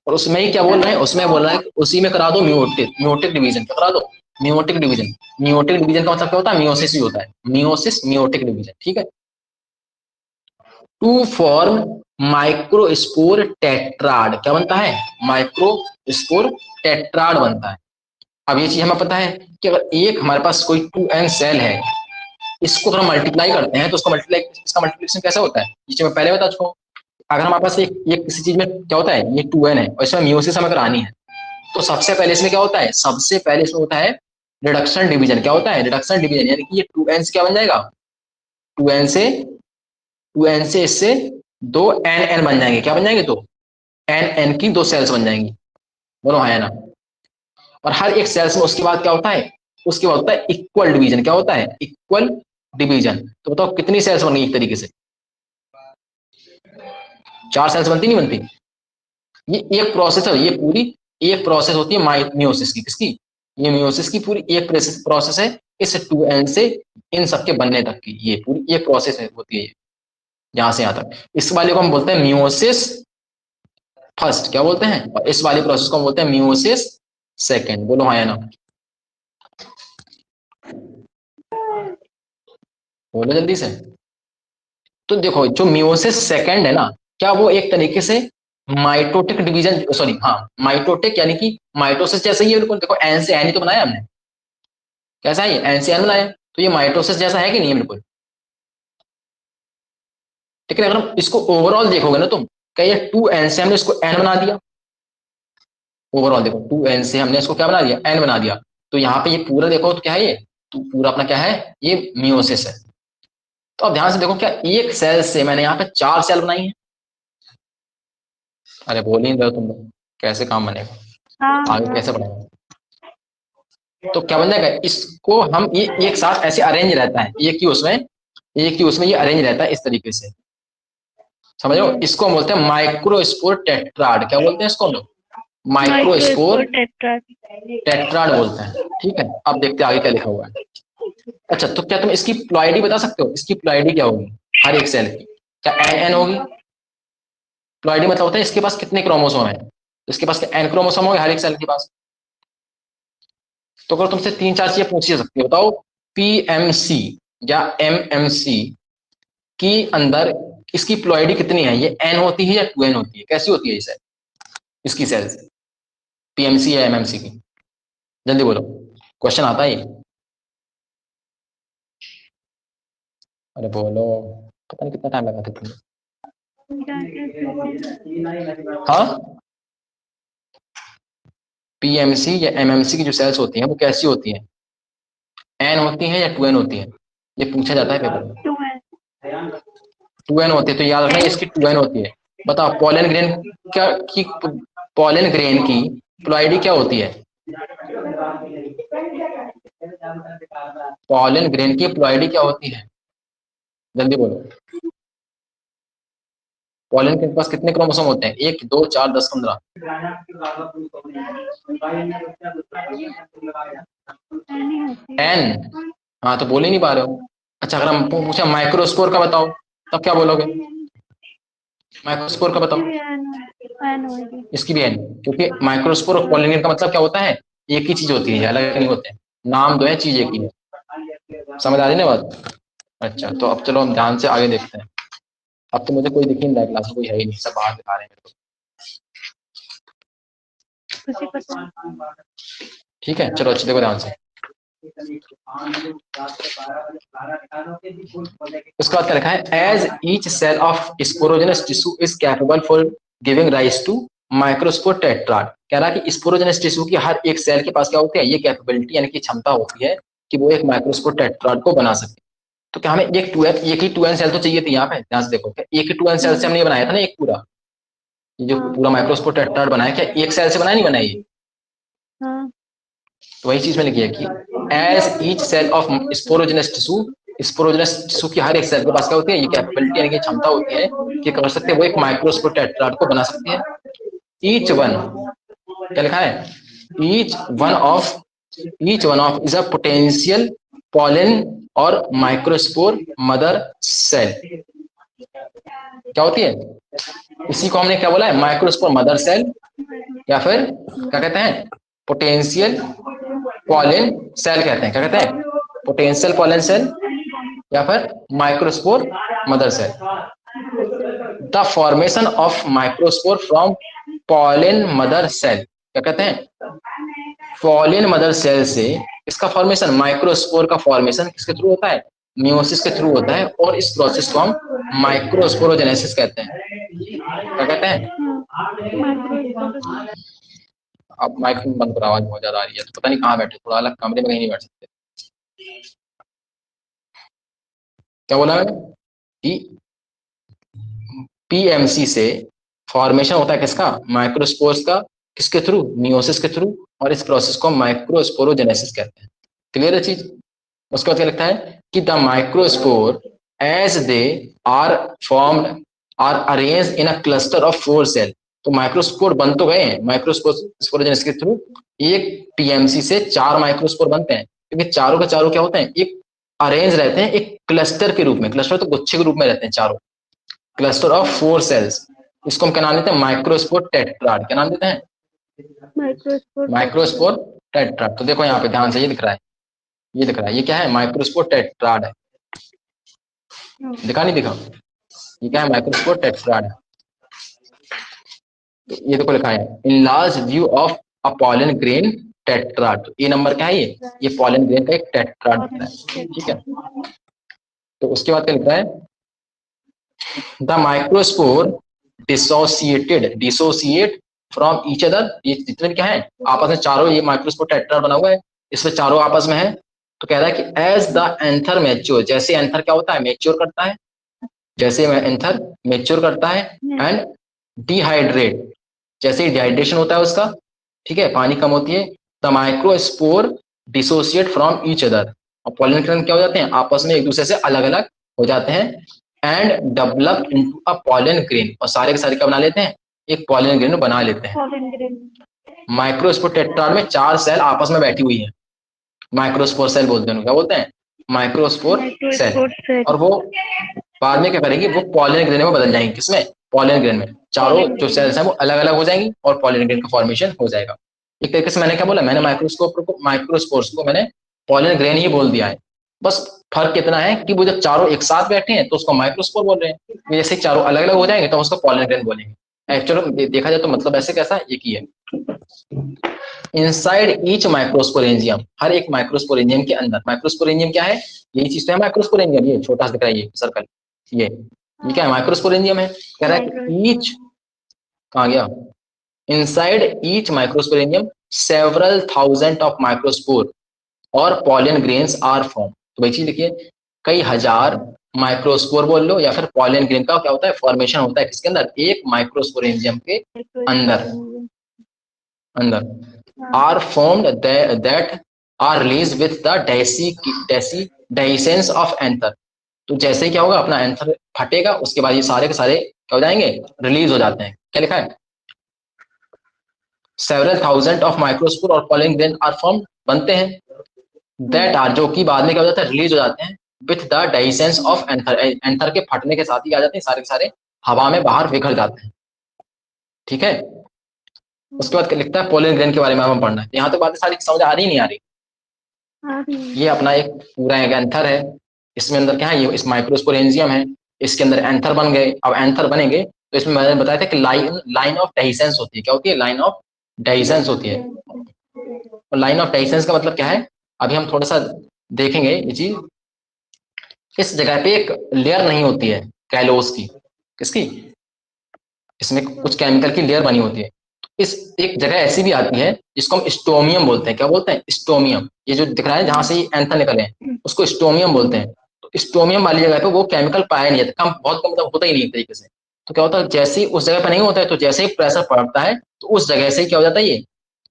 और उसमें ही क्या बोल रहे हैं? उसमें बोल रहा है उसी में करा दो म्यूटिक म्यूटिक डिवीजन। क्या करा दो? Meiotic division. म्यूटिक डिवीजन का मतलब क्या होता है? मियोसिस ही होता है। Meiosis meiotic division. ठीक है, टू फॉर्म माइक्रोस्पोर टेट्राड। क्या बनता है? माइक्रोस्पोर टेट्राड बनता है। अब ये चीज हमें पता है कि अगर एक हमारे पास कोई 2n सेल है, इसको अगर हम मल्टीप्लाई करते हैं तो इसका मल्टीप्लिकेशन कैसे होता है, ये मैं पहले बता चुका हूँ। अगर हमारे पास एक किसी चीज में क्या होता है, ये 2n है और इसमें म्यूसिस हमें करानी है, तो सबसे पहले इसमें क्या होता है? सबसे पहले इसमें होता है रिडक्शन डिवीजन। क्या होता है? रिडक्शन डिवीजन, यानी कि ये 2n से क्या बन जाएगा? 2n से 2n से इससे दो एन बन जाएंगे। क्या बन जाएंगे? दो एन की दो सेल्स बन जाएंगी। बोलो हाँ या ना? और हर एक सेल्स में उसके बाद क्या होता है? उसके बाद होता है इक्वल डिवीजन। क्या होता है? Equal division. तो बताओ कितनी सेल्स बन गई एक तरीके से? चार सेल्स बनती नहीं बनती? ये एक प्रोसेस है, ये पूरी एक प्रोसेस होती है मियोसिस की। किसकी? ये मियोसिस की पूरी एक प्रोसेस है, इस 2n से इन सबके बनने तक की ये पूरी एक प्रोसेस है, होती है यहाँ से यहाँ तक। इस वाले को हम बोलते हैं मियोसिस फर्स्ट। क्या बोलते हैं? और इस वाली प्रोसेस को हम बोलते हैं मियोसिस सेकेंड। बोलो हाँ या ना? बोलो जल्दी से। तो देखो, जो मियोसिस सेकेंड है ना, क्या वो एक तरीके से माइटोटिक डिवीजन, सॉरी हाँ, माइटोटिक यानी कि माइटोसिस जैसा ही है बिल्कुल। देखो एन से एन ही तो बनाया हमने। कैसा है? एन से एन बनाया, तो ये माइटोसिस जैसा है कि नहीं है? बिल्कुल। लेकिन अगर हम इसको ओवरऑल देखोगे ना तुम, क्या ये 2n से हमने इसको n बना दिया? ओवरऑल देखो, 2n से हमने इसको क्या बना दिया? n बना दिया। तो यहाँ पे ये पूरा देखो तो क्या है? ये तो पूरा अपना क्या है? ये मियोसिस है। तो अब ध्यान से देखो, क्या एक सेल से मैंने यहाँ पे चार सेल बनाई है? अरे बोल ही नहीं रहे हो तुम लोग, कैसे काम बनेगा, हाँ आगे कैसे बढ़ेगा? तो क्या बन जाएगा? इसको हम ये एक साथ ऐसे अरेंज रहता है, एक ही उसमें ये अरेंज रहता है इस तरीके से। समझो, इसको हम बोलते हैं माइक्रोस्पोर टेट्राड। क्या बोलते हैं इसको हम लोग? Microspore microspore tetra. टेट्राड बोलते हैं। ठीक है, अब देखते हैं आगे क्या लिखा हुआ है। अच्छा, तो क्या तुम इसकी प्लॉइडी बता सकते हो? इसकी प्लॉइडी क्या होगी हर एक सेल की? क्या एन होगी? प्लॉइडी मतलब होता है इसके पास कितने क्रोमोसोम है। तो इसके पास क्या एन क्रोमोसोम होंगे हर एक सेल के पास? तो अगर तुमसे तीन चार चीजें पूछी जा सकती है, बताओ पीएमसी या एमएमसी की अंदर इसकी प्लॉइडी कितनी है? ये एन होती है या 2n होती है? कैसी होती है ये सेल, इसकी सेल्स, पीएमसी या एमएमसी की? जल्दी बोलो, क्वेश्चन आता है ये। अरे बोलो, पता नहीं कितना टाइम लगा था तुमने। हाँ, पीएमसी या एमएमसी की जो सेल्स होती हैं वो कैसी होती हैं? एन होती हैं या 2n होती हैं? ये पूछा जाता है पेपर में। 2n होती है, तो याद रखना एन। इसकी 2n होती है। बताओ पॉलन ग्रेन क्या की, पॉलन ग्रेन की प्लॉइडी क्या होती है? पॉलन ग्रेन की प्लॉइडी क्या होती है? जल्दी बोलो। पॉलन के पास कितने क्रोमोसोम होते हैं? 1 2 4 10 15। 10। हाँ तो बोल ही नहीं पा रहे हो। अच्छा अगर हम पूछे माइक्रोस्पोर का बताओ तब क्या बोलोगे? माइक्रोस्पोर का बताओ। इसकी भी है, क्योंकि माइक्रोस्पोर और पॉलिनेट का मतलब क्या होता है? एक ही चीज होती है, अलग नहीं होते हैं। नाम दो है, चीज एक ही है। समझ आ रही ना बात? अच्छा तो अब चलो हम ध्यान से आगे देखते हैं। अब तो मुझे कोई दिख ही नहीं रहा, क्लास में कोई है ही नहीं, सब बाहर दिखा रहे हैं। ठीक है चलो अच्छे देखो ध्यान से। उसके बाद क्या लिखा है? As each cell of sporogenous tissue is capable for giving rise to microspore tetrad. कह रहा है कि स्पोरोजेनस टिश्यू की हर एक सेल के पास क्या होती है? ये कैपेबिलिटी यानी कि क्षमता होती है कि वो एक माइक्रोस्पोर टेट्राड को बना सके। तो क्या हमें एक ही 2n सेल तो चाहिए थी यहाँ पे? ध्यान से देखो, क्या एक ही 2n सेल से हमने बनाया था ना एक पूरा, ये जो पूरा माइक्रोस्पोर टेट्राड बनाया, क्या एक सेल से बनाया नहीं बनाया ये? तो वही चीज में लिखी है कि as each cell of sporogenous tissue की हर एक सेल के पास क्या होती है? ये कैपेबिलिटी यानी कि क्षमता होती है कि कर सकते हैं वो एक माइक्रोस्पोर टेट्राड को बना सकती है। ईच वन, क्या लिखा है? Each one of is a potential pollen और माइक्रोस्पोर मदर सेल। क्या होती है? इसी को हमने क्या बोला है? माइक्रोस्पोर मदर सेल, या फिर क्या कहते हैं? पोटेंशियल पॉलन सेल कहते हैं। क्या कहते हैं? पोटेंशियल पॉलन सेल या फिर microspore mother cell. The formation of microspore from pollen mother cell. क्या कहते हैं? पॉलन मदर सेल से इसका फॉर्मेशन, माइक्रोस्पोर का फॉर्मेशन किसके थ्रू होता है? मियोसिस के थ्रू होता है, और इस प्रोसेस को हम माइक्रोस्पोरोजेनेसिस कहते हैं। क्या कहते हैं? अब माइक बंद करो, आवाज बहुत ज्यादा आ रही है, तो पता नहीं कहाँ बैठे, थोड़ा अलग कमरे में कहीं नहीं बैठ सकते। क्या बोला मैंने? कि पीएमसी से फॉर्मेशन होता है किसका? माइक्रोस्पोर्स का। किसके थ्रू? मियोसिस के थ्रू, और इस प्रोसेस को माइक्रोस्पोरोजेनेसिस कहते हैं। क्लियर है चीज? उसके बाद क्या लिखता है कि the microspore as they are formed are arrange in a cluster of 4 cell. तो माइक्रोस्पोर बन तो गए हैं माइक्रोस्पोरोजेनेसिस के थ्रू, एक पीएमसी से 4 माइक्रोस्पोर बनते हैं, क्योंकि चारों के चारों क्या होते हैं? एक अरेंज रहते हैं एक क्लस्टर के रूप में। क्लस्टर तो गुच्छे के रूप में रहते हैं चारों, क्लस्टर ऑफ 4 सेल्स। इसको हम क्या नाम देते हैं? Microspore tetrad. क्या नाम देते हैं? Microspore tetrad. तो देखो यहाँ पे ध्यान से, ये दिख रहा है, ये दिख रहा है, ये क्या है? माइक्रोस्पोर टेट्राड है। दिखा नहीं दिखा? ये क्या है? माइक्रोस्पोर टेट्राड है। तो ये देखो लिखा है in large view of a pollen grain tetrad. तो ये नंबर क्या है? ये पॉलन ग्रेन का एक टेट्राड होता है। ठीक है, तो उसके बाद क्या लिखा है? The microspore dissociate from each other. ये जितने क्या है आपस में, चारों ये माइक्रोस्पोर टेट्राड बना हुआ है, इसमें चारों आपस में है। तो कह रहा है कि एज द एंथर मैच्योर, जैसे एंथर क्या होता है? मैच्योर करता है, जैसे एंथर मैच्योर करता है एंड डिहाइड्रेट, जैसे डिहाइड्रेशन होता है उसका, ठीक है, पानी कम होती है, the microspore dissociate from each other. और पॉलन ग्रेन क्या हो जाते हैं? आपस में एक दूसरे से अलग अलग हो जाते हैं, and develop into a pollen grain, और सारे के सारे क्या बना लेते हैं? एक पॉलन ग्रेन बना लेते हैं। माइक्रोस्पोर टेट्राड में 4 सेल आपस में बैठी हुई है, माइक्रोस्पोर सेल बोलते हैं। क्या बोलते हैं? Microspore cell. और वो बाद में क्या करेंगे? वो पॉलन ग्रेन में बदल जाएंगे। किसमें? पॉलन ग्रेन में। चारों जो सेल्स हैं वो अलग अलग हो जाएंगी और पॉलन ग्रेन का फॉर्मेशन हो जाएगा। एक तरीके से मैंने क्या बोला? मैंने माइक्रोस्पोर्स को मैंने पॉलन ग्रेन ही बोल दिया है। बस फर्क कितना है कि वो जब चारों एक साथ बैठे हैं तो उसको माइक्रोस्पोर बोल रहे हैं, जैसे चारों अलग अलग हो जाएंगे तो उसको पॉलन ग्रेन बोलेंगे। एक्चुअली देखा जाए तो मतलब ऐसे कैसा एक ही है। इनसाइड ईच माइक्रोस्पोरेंजियम, हर एक माइक्रोस्पोरेंजियम के अंदर, माइक्रोस्पोरेंजियम क्या है? यही चीज तो है माइक्रोस्पोरेंजियम। ये छोटा सा दिख रहा है ये सर्कल, ये क्या है? माइक्रोस्पोरेंजियम है। कह रहा है कि ईच, कहाँ गया? Inside each microsporangium several thousand of microspore और पॉलन ग्रेन्स आर फॉर्म। तो वही चीज लिखिए, कई हजार माइक्रोस्पोर बोल लो या फिर पॉलन ग्रेन का क्या होता है? फॉर्मेशन होता है किसके अंदर? एक माइक्रोस्पोरेंजियम के अंदर are formed that are release with the dehiscence of anther. तो जैसे ही क्या होगा? अपना एंथर फटेगा, उसके बाद ये सारे के सारे क्या हो जाएंगे, रिलीज हो जाते हैं। क्या लिखा है, सेवरल थाउजेंड ऑफ माइक्रोस्पोर और पॉलन ग्रेन आर फॉर्म, बनते हैं, दैट आर, जो कि बाद में क्या हो जाता है, रिलीज हो जाते हैं with the dehiscence of anther, anther के फटने के साथ ही आ जाते हैं सारे के सारे, हवा में बाहर बिखर जाते हैं। ठीक है, उसके बाद लिखता है पोलन ग्रेन के बारे में हमें पढ़ना है। यहाँ तक बातें सारी समझ आ रही नहीं आ रही। ये अपना एक पूरा एक एंथर है, इसमें अंदर क्या है, ये इस माइक्रोस्पोरेंजियम है, इसके अंदर एंथर बन गए। अब एंथर बनेंगे तो इसमें मैंने बताया था कि लाइन ऑफ डाइसेंस होती है। क्या होती है, लाइन ऑफ डाइसेंस होती है। और लाइन ऑफ डाइसेंस का मतलब क्या है, अभी हम थोड़ा सा देखेंगे ये चीज। इस जगह पे एक लेयर नहीं होती है कैलोस की, किसकी, इसमें कुछ केमिकल की लेयर बनी होती है। इस एक जगह ऐसी भी आती है जिसको हम स्टोमियम बोलते हैं। क्या बोलते हैं, स्टोमियम। ये जो दिख रहा है जहां से ये एंथर निकले हैं उसको स्टोमियम बोलते हैं। तो स्टोमियम वाली जगह पे वो केमिकल पाया नहीं जाता, कम, बहुत कम, मतलब होता ही नहीं एक तरीके से। तो क्या होता है, जैसे ही उस जगह पे नहीं होता है तो जैसे ही प्रेशर पड़ता है तो उस जगह से ही क्या हो जाता है, ये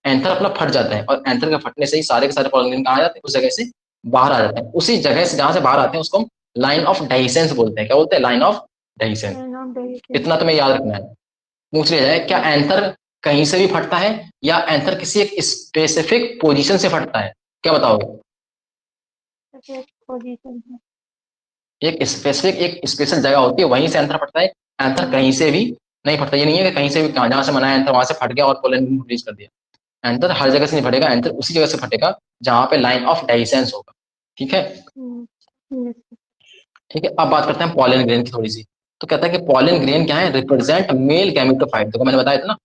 एंथर अपना फट जाता है, और एंथर के फटने से ही सारे के सारे पॉलिन कहाँ आ जाते हैं, उस जगह से बाहर आ जाते हैं। उसी जगह से जहां से बाहर आते हैं उसको हम लाइन ऑफ डाइसेंस बोलते हैं। क्या बोलते हैं, लाइन ऑफ डाइसेंस। इतना तुम्हें याद रखना है। पूछ लिया जाए क्या एंथर कहीं से भी फटता है या एंथर किसी एक स्पेसिफिक पोजीशन से फटता है, क्या बताओगे। एक स्पेसिफिक, एक स्पेशल जगह होती है वहीं से एंथर फटता है। एंथर कहीं से भी नहीं फटता। ये नहीं है कि कहीं से भी, जहां से मना है एंथर वहां से फट गया और पोलन रिलीज कर दिया। एंथर हर जगह से नहीं फटेगा, एंथर उसी जगह से फटेगा जहां पे लाइन ऑफ डाइसेंस होगा। ठीक है, ठीक है। अब बात करते हैं पॉलन ग्रेन की थोड़ी सी। तो कहता है कि पॉलन ग्रेन क्या है, रिप्रेजेंट मेल गैमेटोफाइट। देखो मैंने बताया था ना,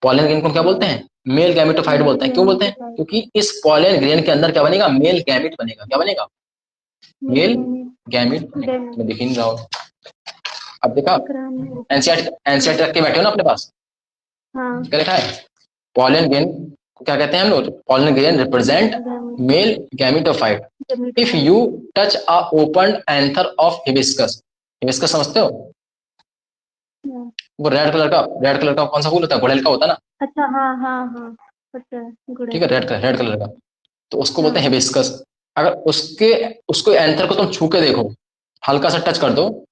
पॉलन ग्रेन को क्या बोलते हैं, मेल गैमेटोफाइट बोलते हैं। क्यों बोलते हैं, क्योंकि इस पॉलन ग्रेन के अंदर क्या बनेगा, मेल गैमेट बनेगा। क्या बनेगा, मेल गैमेट बनेगा। मैं दिख ही नहीं रहा हूं। अब देखा, एनसीईआरटी रख के बैठे हो ना अपने पास, क्या लिखा है, पॉलन ग्रेन को क्या कहते हैं हम लोग, pollen grain represent male gametophyte. If you touch a open anther of hibiscus, hibiscus समझते हो, वो रेड कलर का कौन सा फूल होता है, गुड़हल का होता है ना। अच्छा, हाँ हाँ हाँ, पता है, ठीक है, रेड कलर का, तो उसको बोलते हैं हिबिस्कस। अगर उसके उसको एंथर को तुम छू के देखो, हल्का सा टच कर दो,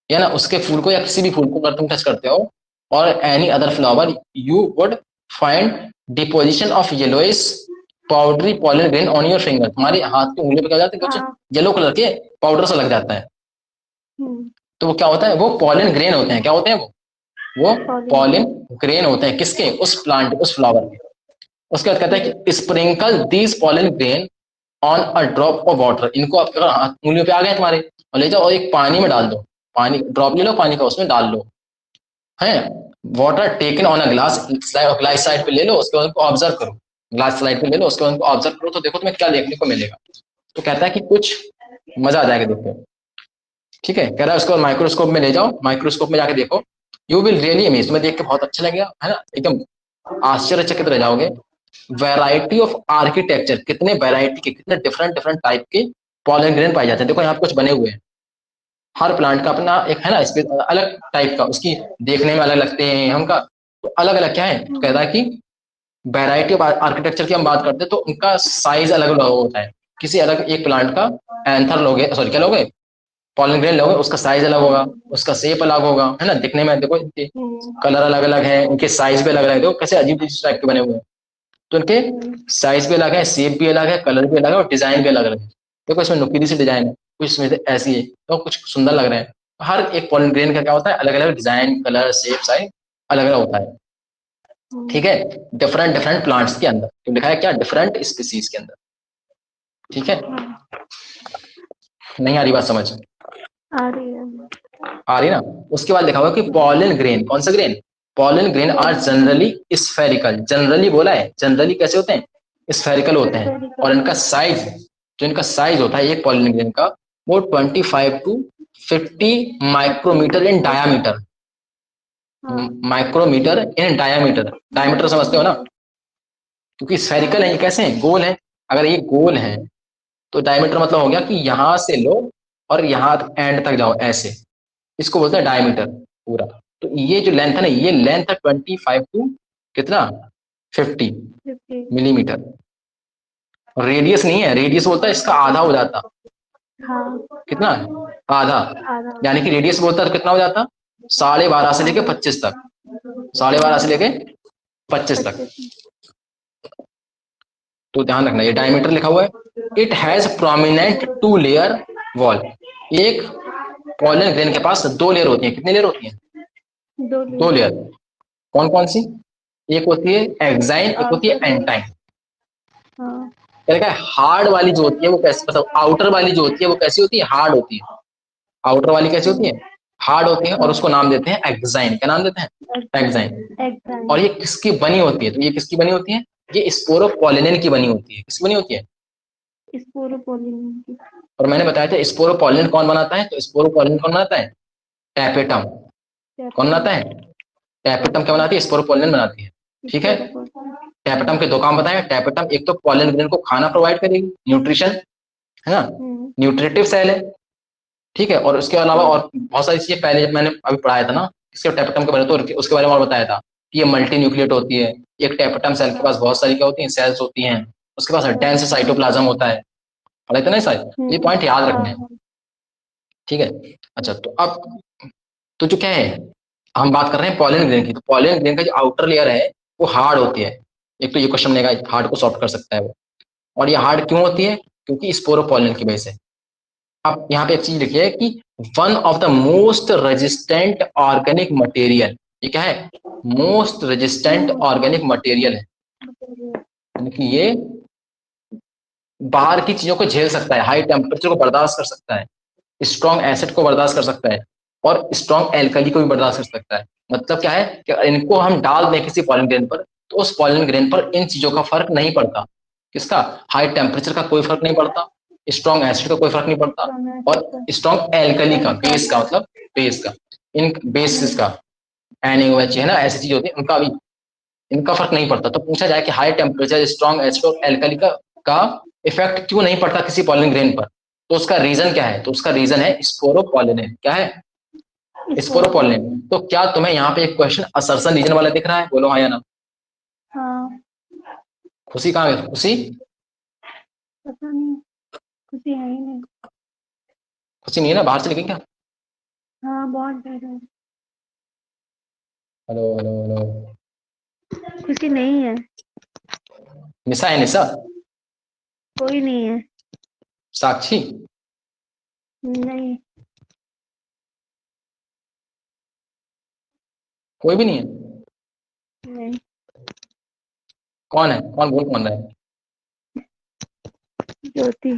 या ना उसके फूल को या किसी भी फूल को अगर तुम टच करते हो, और any other flower, you would find deposition of yellowish powdery pollen grain on your finger. तुम्हारे हाथ के उंगली पे क्या हो जाता है, कुछ येलो कलर के पाउडर सा लग जाता है। तो वो क्या होता है, वो पॉलन ग्रेन होते हैं। क्या होते हैं वो पॉलन ग्रेन होते हैं, किसके, उस प्लांट, उस फ्लावर के। उसके बाद कहता है कि sprinkle these pollen grain on a drop of water. इनको आप अगर उंगलियों पे आ गए तुम्हारे, और ले जाओ और एक पानी में डाल दो, पानी ड्रॉप ले लो पानी का, उसमें डाल लो, है, water taken on a glass, glass side पे ले लो, उसके बाद उनको ऑब्जर्व करो, ग्लास स्लाइड पे ले लो, उसके बाद उनको ऑब्जर्व करो, तो देखो तुम्हें क्या देखने को मिलेगा। तो कहता है कि कुछ मजा आ जाएगा देखो। ठीक है, कह रहा है उसको माइक्रोस्कोप में ले जाओ, माइक्रोस्कोप में जाके देखो, यू विल रियली अमेज, तुम्हें देख के बहुत अच्छा लगेगा, है ना, एकदम आश्चर्यचकित रह जाओगे। वैरायटी ऑफ आर्किटेक्चर, कितने वैरायटी के, कितने डिफरेंट डिफरेंट टाइप के पॉलन ग्रेन पाए जाते हैं। देखो यहाँ पे कुछ बने हुए हैं, हर प्लांट का अपना एक है ना अलग टाइप का, उसकी देखने में अलग लगते हैं हमका, तो अलग अलग क्या है, तो कहता है कि वैरायटी ऑफ आर्किटेक्चर की हम बात करते हैं तो उनका साइज अलग अलग होता है। किसी अलग एक प्लांट का एंथर लोगे, सॉरी क्या लोगे, पॉलन ग्रेन लोगे, उसका साइज अलग होगा, उसका शेप अलग होगा, है ना, दिखने में देखो इनके कलर अलग अलग है, इनके साइज भी अलग अलग है, देखो कैसे अजीब अजीब टाइप के बने हुए हैं। तो इनके साइज भी अलग है, शेप भी अलग है, कलर भी अलग है, और डिजाइन भी अलग अलग है। देखो इसमें नुकीली सी डिजाइन है, कुछ इसमें ऐसी है, तो कुछ सुंदर लग रहे हैं। हर एक पॉलन ग्रेन का क्या होता है, अलग अलग डिजाइन, कलर, शेप, साइज अलग अलग होता है। ठीक है, डिफरेंट डिफरेंट प्लांट्स के अंदर, तो लिखा है क्या, डिफरेंट स्पीसीज के अंदर। ठीक है, नहीं आ रही बात समझ, आ रही है, आ रही ना। उसके बाद लिखा हुआ कि पॉलन ग्रेन, कौन सा grain, pollen grain are generally spherical. Generally बोला है, जनरली कैसे होते हैं, स्फेरिकल होते हैं। और इनका साइज, जो इनका साइज होता है एक पॉलन ग्रेन का, वो 25 to 50 micrometre in diameter. Micrometre in diameter, diameter समझते हो ना, क्योंकि स्फेरिकल है, ये कैसे है, गोल है। अगर ये गोल है तो डायमीटर मतलब हो गया कि यहां से लो और यहां एंड तक जाओ, ऐसे, इसको बोलते हैं डायमीटर पूरा। तो ये जो लेंथ है ना, ये लेंथ है 25 टू कितना, 50 मिलीमीटर। रेडियस नहीं है, रेडियस बोलता है इसका आधा हो जाता, हाँ, कितना, आधा, यानी कि रेडियस बोलता है तो कितना हो जाता, 12:30 से लेके 25 तक, 12:30 से लेके 25 तक। तो ध्यान रखना, ये डायमीटर लिखा हुआ है। It has prominent 2 layer wall. एक पॉलन ग्रेन के पास 2 लेयर होती है। कितनी लेयर होती है? 2 लेयर। कौन कौन सी? एक होती है एक्साइन, एक होती है एंटाइन। क्या हार्ड वाली जो होती है वो कैसे, मतलब आउटर वाली जो होती है वो कैसी होती है? हार्ड होती है। आउटर वाली कैसी होती है? हार्ड होती है, और उसको नाम देते हैं एक्साइन। क्या नाम देते हैं? एक्साइन। और ये किसकी बनी होती है? तो ये किसकी बनी होती है? ये स्पोरोपोलिनेन की बनी होती है। किसकी बनी होती है? स्पोरोपोलिनेन की। और मैंने बताया था स्पोरोपोलिनेन कौन बनाता है? तो स्पोरोपोलिनेन कौन बनाता है? टैपेटम। कौन बनाता है? टैपेटम। क्या बनाती है? स्पोरोपोलिनेन बनाती है। ठीक है। टैपेटम के 2 काम बताए। टैपेटम एक तो पॉलन ग्रेन को खाना प्रोवाइड करेगी, न्यूट्रिशन, है ना, न्यूट्रिटिव सेल है। ठीक है। और उसके अलावा और बहुत सारी चीजें पहले जब मैंने अभी पढ़ाया था ना इसके टैपेटम के बारे में, तो उसके बारे में और बताया था कि ये मल्टी न्यूक्लिएट होती है। एक टैपेटम सेल के पास बहुत सारी क्या होती है? सेल्स होती हैं। उसके पास डेंस साइटोप्लाज्म होता है। पढ़ा था ना शायद? ये पॉइंट याद रखना है। ठीक है। अच्छा, तो अब तो जो क्या है, हम बात कर रहे हैं पॉलन ग्रेन की। तो पॉलन ग्रेन का जो आउटर लेयर है वो हार्ड होती है। एक तो ये क्वेश्चन बनेगा, हार्ड को सॉल्व कर सकता है वो। और ये हार्ड क्यों होती है? क्योंकि स्पोरोपोलिन की वजह से। अब यहाँ पे एक चीज लिखिए कि one of the most resistant organic material. ये क्या है? मोस्ट रेजिस्टेंट ऑर्गेनिक मटेरियल है। यानी कि ये बाहर की चीजों को झेल सकता है, हाई टेम्परेचर को बर्दाश्त कर सकता है, स्ट्रॉन्ग एसिड को बर्दाश्त कर सकता है, और स्ट्रॉन्ग एल्कली को भी बर्दाश्त कर सकता है। मतलब क्या है कि इनको हम डाल दें किसी पॉलन ग्रेन पर, तो उस पॉलन ग्रेन पर इन चीजों का फर्क नहीं पड़ता। किसका? हाई टेम्परेचर का कोई फर्क नहीं पड़ता, स्ट्रॉन्ग एसिड का कोई फर्क नहीं पड़ता, और स्ट्रॉन्ग एल्कली का, बेस का, मतलब बेस का, इन बेसिस का, NaOH है ना, ऐसी चीज होती है, उनका भी इनका फर्क नहीं पड़ता। तो पूछा जाए कि हाई टेम्परेचर, स्ट्रॉन्ग एसिड और एल्कली का इफेक्ट क्यों नहीं पड़ता किसी पॉलन ग्रेन पर, तो उसका रीजन क्या है? तो उसका रीजन है स्पोरोपोलिनेन। क्या है? स्पोरोपोलिनेन। तो क्या तुम्हें यहाँ पे एक क्वेश्चन असर्सन रीजन वाला दिख रहा है? बोलो हाँ या ना। हाँ। खुशी कहाँ है? खुशी? पता नहीं, खुशी है ही नहीं। खुशी नहीं है ना? बाहर से लिखें क्या? हाँ, बहुत डर है। Hello hello hello. खुशी नहीं है। निशा है? निशा? कोई नहीं है। साक्षी? नहीं। कोई भी नहीं है? नहीं। कौन है? कौन बोल कौन रहा है? ज्योति।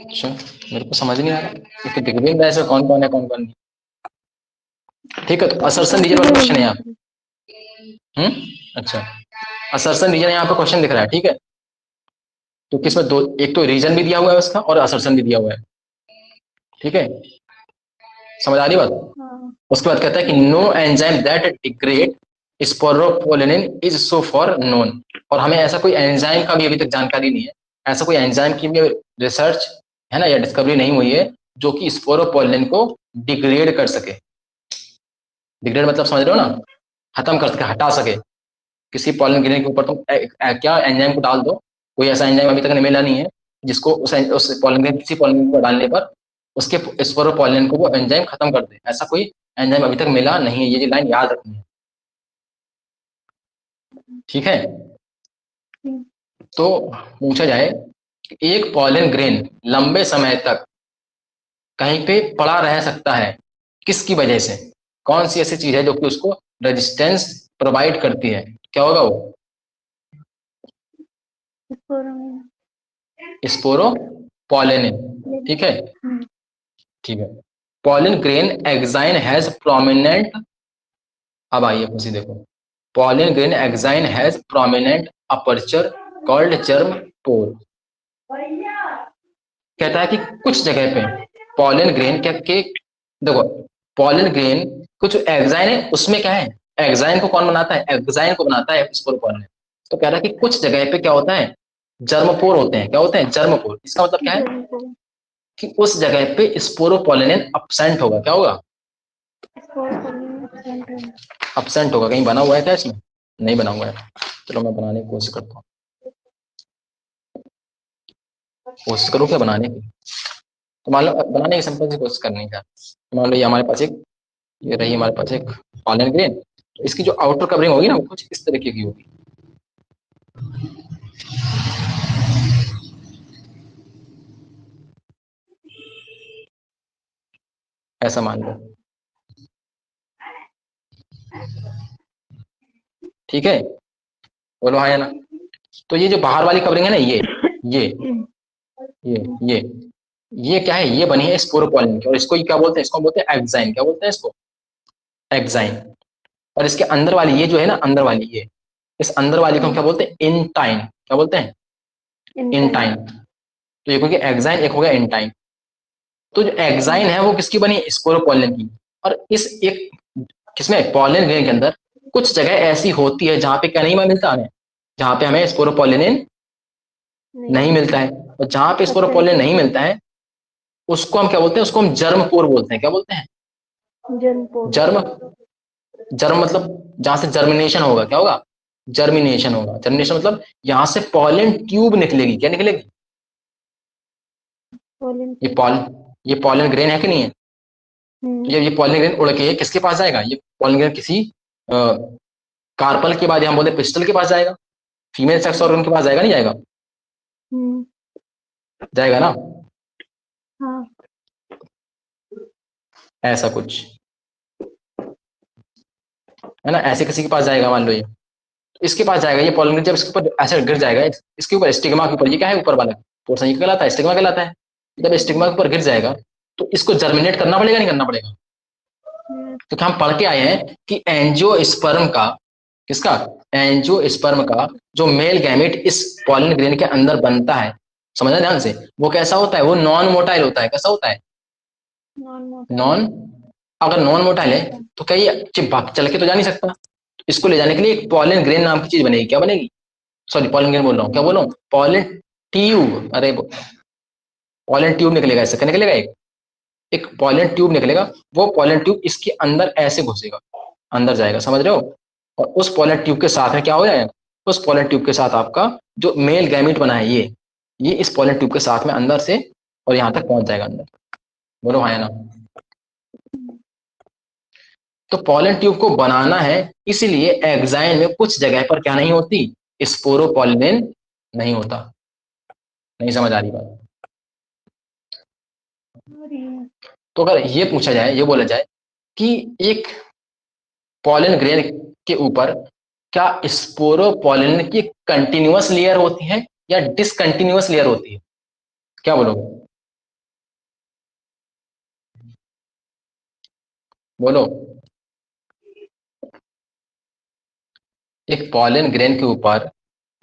अच्छा, मेरे को समझ नहीं आ रहा, ये तो दिख भी नहीं रहा है कौन कौन है कौन कौन नहीं। ठीक है, तो असर्सन रीजन वाला क्वेश्चन है यहाँ। अच्छा, असर्सन रीजन यहाँ पे क्वेश्चन दिख रहा है। ठीक है, तो किसमें दो, एक तो रीजन भी दिया हुआ है उसका और असर्सन भी दिया हुआ है। ठीक है, समझ आ रही बात? हाँ। उसके बाद कहता है कि no enzyme that degrade sporopollenin is so for known. और हमें ऐसा कोई एंजाइम का भी अभी तक जानकारी नहीं है, ऐसा कोई एंजाइम की भी रिसर्च है ना या डिस्कवरी नहीं हुई है जो कि स्पोरोपोलिन को डिग्रेड कर सके। डिग्रेड मतलब समझ रहे हो ना, खत्म कर सके, हटा सके। किसी पॉलन ग्रेन के ऊपर तुम क्या एंजाइम को डाल दो, कोई ऐसा एंजाइम अभी तक नहीं मिला नहीं है जिसको उस पॉलन ग्रेन, किसी पॉलन ग्रेन को डालने पर उसके स्पोरोपोलिन को वो एंजाइम खत्म कर दे। ऐसा कोई एंजाइम अभी तक मिला नहीं है, ये लाइन याद रखनी है। ठीक है, तो पूछा जाए एक पॉलन ग्रेन लंबे समय तक कहीं पे पड़ा रह सकता है किसकी वजह से? कौन सी ऐसी चीज है जो कि उसको रेजिस्टेंस प्रोवाइड करती है? क्या होगा वो? स्पोरोपोलिन। ठीक है, ठीक है। Pollen grain exine has prominent. अब आइए खुशी देखो, pollen grain exine has prominent aperture called germ pore. कहता है कि कुछ जगह पे पॉलन ग्रेन क्या के, देखो पॉलन ग्रेन कुछ एक्साइन है उसमें क्या है, एक्साइन को कौन बनाता है? एक्साइन को बनाता है स्पोरोपोलिन। तो कह रहा है कि कुछ जगह पे क्या होता है, जर्मपोर होते हैं। क्या होते हैं? जर्मपोर। इसका मतलब क्या है कि उस जगह पे स्पोरोपोलिन अपसेंट होगा। क्या होगा? अपसेंट होगा। कहीं बना हुआ है क्या इसमें? नहीं बना हुआ है। चलो मैं बनाने की कोशिश करता हूँ, कोशिश करूँ क्या बनाने की? तो मान लो बनाने की सिंपल सी कोशिश करनी का, मान लो ये हमारे पास एक, ये रही हमारे पास एक पॉलन ग्रेन, तो इसकी जो आउटर कवरिंग होगी ना वो कुछ इस तरीके की होगी। ऐसा मान लो, ठीक है, बोलो हाँ या ना। तो ये जो बाहर वाली कवरिंग है ना, ये ये ये ये क्या है, ये बनी है स्पोरोपोलिन की, और इसको क्या बोलते हैं, इसको बोलते हैं एक्साइन। क्या बोलते हैं इसको, एक्साइन। और इसके अंदर वाली ये जो है ना, अंदर वाली ये, इस अंदर वाली को हम क्या बोलते हैं, इंटाइन। क्या बोलते हैं, इंटाइन। तो एक हो गया एक्साइन, एक हो गया इंटाइन। तो जो एक्साइन है वो किसकी बनी है, स्पोरोपोलिन की। और इस एक किसमें, पॉलिन ग्रेन के अंदर कुछ जगह ऐसी होती है जहां पे क्या नहीं मिलता हमें, जहां पे हमें स्पोरोपोलिन नहीं मिलता है। और जहां पे स्पोरोपोलिन नहीं मिलता है उसको हम क्या बोलते हैं, उसको हम जर्म पोर बोलते हैं। क्या बोलते हैं, जर्म। जर्म मतलब जहां से जर्मिनेशन होगा, क्या होगा, जर्मिनेशन होगा। जर्मिनेशन मतलब यहां से पॉलन ट्यूब निकलेगी। क्या निकलेगी, ये पॉल ये पॉलन ग्रेन है कि नहीं है, तो ये पॉलन ग्रेन उड़ के किसके पास जाएगा, ये पॉलन ग्रेन किसी कार्पल के बाद, हम बोले पिस्टल के पास जाएगा, फीमेल सेक्स ऑर्गन के पास जाएगा, नहीं जाएगा, जाएगा ना। हाँ। ऐसा कुछ है ना, ऐसे किसी के पास जाएगा, मान लो ये इसके पास जाएगा, ये पॉलन ग्रेन जब इसके ऊपर ऐसे गिर जाएगा, इसके ऊपर स्टिग्मा के ऊपर, ये क्या है ऊपर वाला पोर्शन, ये कहलाता है स्टिग्मा कहलाता है। जब स्टिग्मा के ऊपर गिर जाएगा तो इसको जर्मिनेट करना पड़ेगा, नहीं करना पड़ेगा। तो क्या हम पढ़ के आए हैं कि एंजियोस्पर्म का, किसका, एंजियोस्पर्म का जो मेल गैमेट इस पॉलन ग्रेन के अंदर बनता है, समझना ध्यान से, वो कैसा होता है, वो नॉन मोटाइल होता है। कैसा होता है, नॉन। अगर नॉन मोटाइल है तो क्या ये चिपक चल के तो जा नहीं सकता, इसको ले जाने के लिए एक पॉलन ग्रेन नाम की चीज बनेगी। क्या बनेगी, सॉरी पॉलन ग्रेन बोल रहा हूँ, क्या बोल रहा हूँ, पॉलन ट्यूब। अरे पॉलन ट्यूब निकलेगा, इससे क्या निकलेगा, एक पॉलन ट्यूब निकलेगा। वो पॉलन ट्यूब इसके अंदर ऐसे घुसेगा, अंदर जाएगा, समझ रहे हो। और उस पॉलन ट्यूब के साथ में क्या हो जाएगा, उस पॉलन ट्यूब के साथ आपका जो मेल गैमेट बना है ये इस पॉलन ट्यूब के साथ में अंदर से और यहाँ तक पहुंच जाएगा अंदर। बोलो हाँ या ना। तो पॉलन ट्यूब को बनाना है, इसीलिए एक्साइन में कुछ जगह पर क्या नहीं होती, स्पोरोपोलिन नहीं होता। नहीं समझ आ रही बात। तो अगर ये पूछा जाए, ये बोला जाए कि एक पॉलन ग्रेन के ऊपर क्या स्पोरोपोलिन की कंटिन्यूअस लेयर होती है या डिसकंटिन्यूअस लेयर होती है, क्या बोलोगे, बोलो। एक पॉलन ग्रेन के ऊपर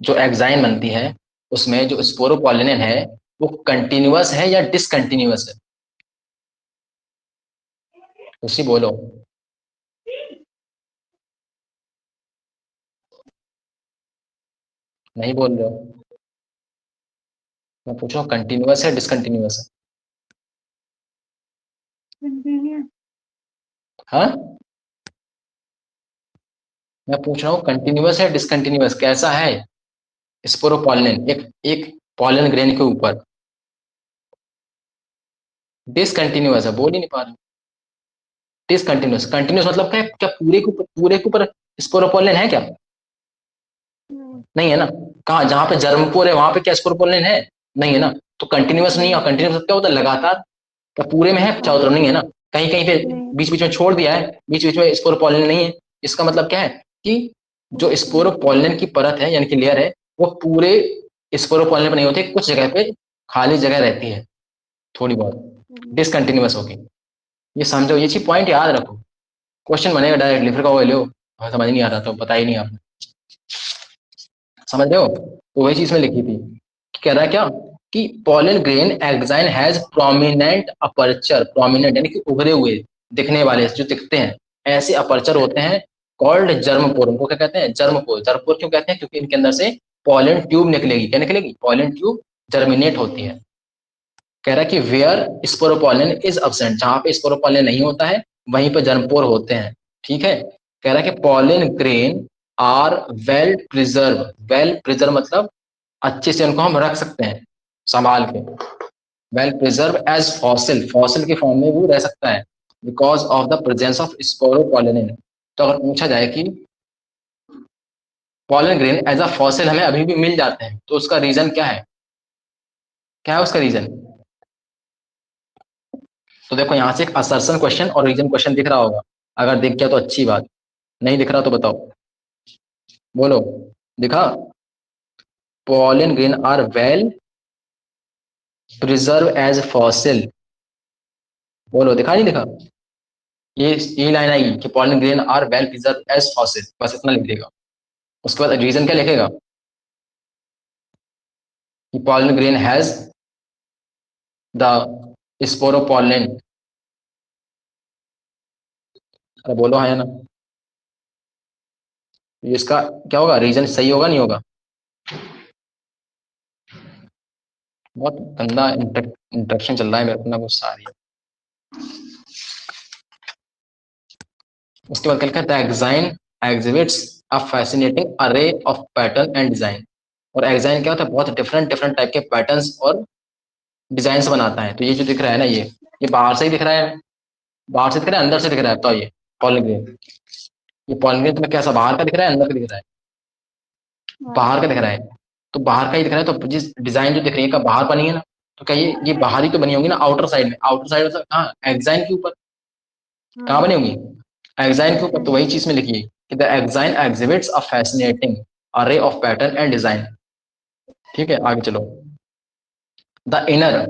जो एक्साइन बनती है उसमें जो स्पोरोपोलिन है वो कंटिन्यूअस है या डिसकंटिन्यूअस है, उसी बोलो। नहीं बोल रहे हो, मैं पूछ रहा हूँ कंटिन्यूअस है डिसकंटिन्यूअस है, हाँ मैं पूछ रहा हूँ कंटिन्यूअस है डिसकंटिन्यूअस, कैसा है स्पोरोपोलिन एक एक पॉलन ग्रेन के ऊपर, डिसकंटिन्यूअस है, बोल ही नहीं पा रहे। डिसकंटिन्यूअस, कंटिन्यूअस मतलब क्या, क्या पूरे के ऊपर स्पोरोपोलिन है क्या, नहीं है ना। कहाँ, जहां पे जर्मपोर है वहां पे क्या स्पोरोपोलिन है, नहीं है ना। तो कंटिन्यूअस नहीं है, कंटिन्यूअस क्या होता है, लगातार। क्या पूरे में है, चारों तरफ नहीं है ना, कहीं कहीं पे बीच बीच में छोड़ दिया है, बीच बीच में स्पोरोपोलिन नहीं है। इसका मतलब क्या है कि जो स्पोरोपोलिन की परत है यानी कि लेयर है वो पूरे स्पोरोपोलिन पर नहीं होती, कुछ जगह पे खाली जगह रहती है थोड़ी बहुत, डिसकंटिन्यूअस होगी। ये समझो, ये चीज पॉइंट याद रखो, क्वेश्चन बनेगा डायरेक्टली, फिर कहो लो हमें समझ नहीं आ रहा, तो पता ही नहीं आपने, समझ रहे हो। तो वही चीज में लिखी थी, कह रहा है क्या कि pollen grain exine has prominent aperture, prominent यानी कि उभरे हुए दिखने वाले जो दिखते हैं ऐसे अपर्चर होते हैं, कॉल्ड जर्मपोर। उनको क्या कहते हैं, जर्मपोर। जर्मपोर क्यों कहते हैं, क्योंकि इनके अंदर से पॉलन ट्यूब निकलेगी। क्या निकलेगी, पॉलन ट्यूब जर्मिनेट होती है। कह रहा है कि वेयर स्पोरोपोलिन इज अब्सेंट, जहां पे स्पोरोपोलिन नहीं होता है वहीं पे जर्मपोर होते हैं, ठीक है। कह रहा है कि pollen grain are well preserve, well preserve मतलब अच्छे से उनको हम रख सकते हैं संभाल के, well preserve as fossil, fossil के फॉर्म में वो रह सकता है because of the presence of sporopollenin. तो अगर पूछा जाए कि pollen grain as a fossil हमें अभी भी मिल जाते हैं, तो उसका रीजन क्या है, क्या है उसका रीजन? तो देखो यहाँ से एक असर्शन क्वेश्चन और रीजन क्वेश्चन दिख रहा होगा, अगर दिख गया तो अच्छी बात, नहीं दिख रहा तो बताओ, बोलो, दिखा? Pollen grain are well preserve as fossil, बोलो दिखा नहीं दिखा? ये लाइन आएगी कि pollen grain are well preserve as fossil, बस इतना लिख देगा। उसके बाद रीजन क्या लिखेगा कि pollen grain has the sporopollenin. अरे बोलो हाँ या ना, इसका क्या होगा, रीजन सही होगा नहीं होगा? बहुत गंदा इंटरेक्शन चल रहा है मेरे को ना, गुस्सा आ रही है। उसके बाद क्या लिखा है, the exine exhibits a fascinating अरे ऑफ पैटर्न एंड डिजाइन। और एग्जाइन क्या होता है, बहुत डिफरेंट डिफरेंट टाइप के पैटर्न्स और डिजाइन बनाता है। तो ये जो दिख रहा है ना, ये बाहर से ही दिख रहा है, बाहर से दिख रहा है अंदर से दिख रहा है, बताओ ये पॉलिन ग्रेन, ये पॉलिन ग्रेन तुम्हें कैसा बाहर का दिख रहा है अंदर का दिख रहा है? बाहर का दिख रहा है, तो बाहर का ही दिख रहा है, तो जिस डिजाइन जो दिख रही है का बाहर बनी है ना, तो क्या ये बाहर ही तो बनी होगी ना, आउटर साइड में, आउटर साइड मतलब कहाँ, एग्जाइन के ऊपर, कहाँ बनी होंगी, एग्जाइन के ऊपर। तो वही चीज में लिखिए कि the exine exhibits a fascinating अरे ऑफ पैटर्न एंड डिजाइन। ठीक है, आगे चलो। The inner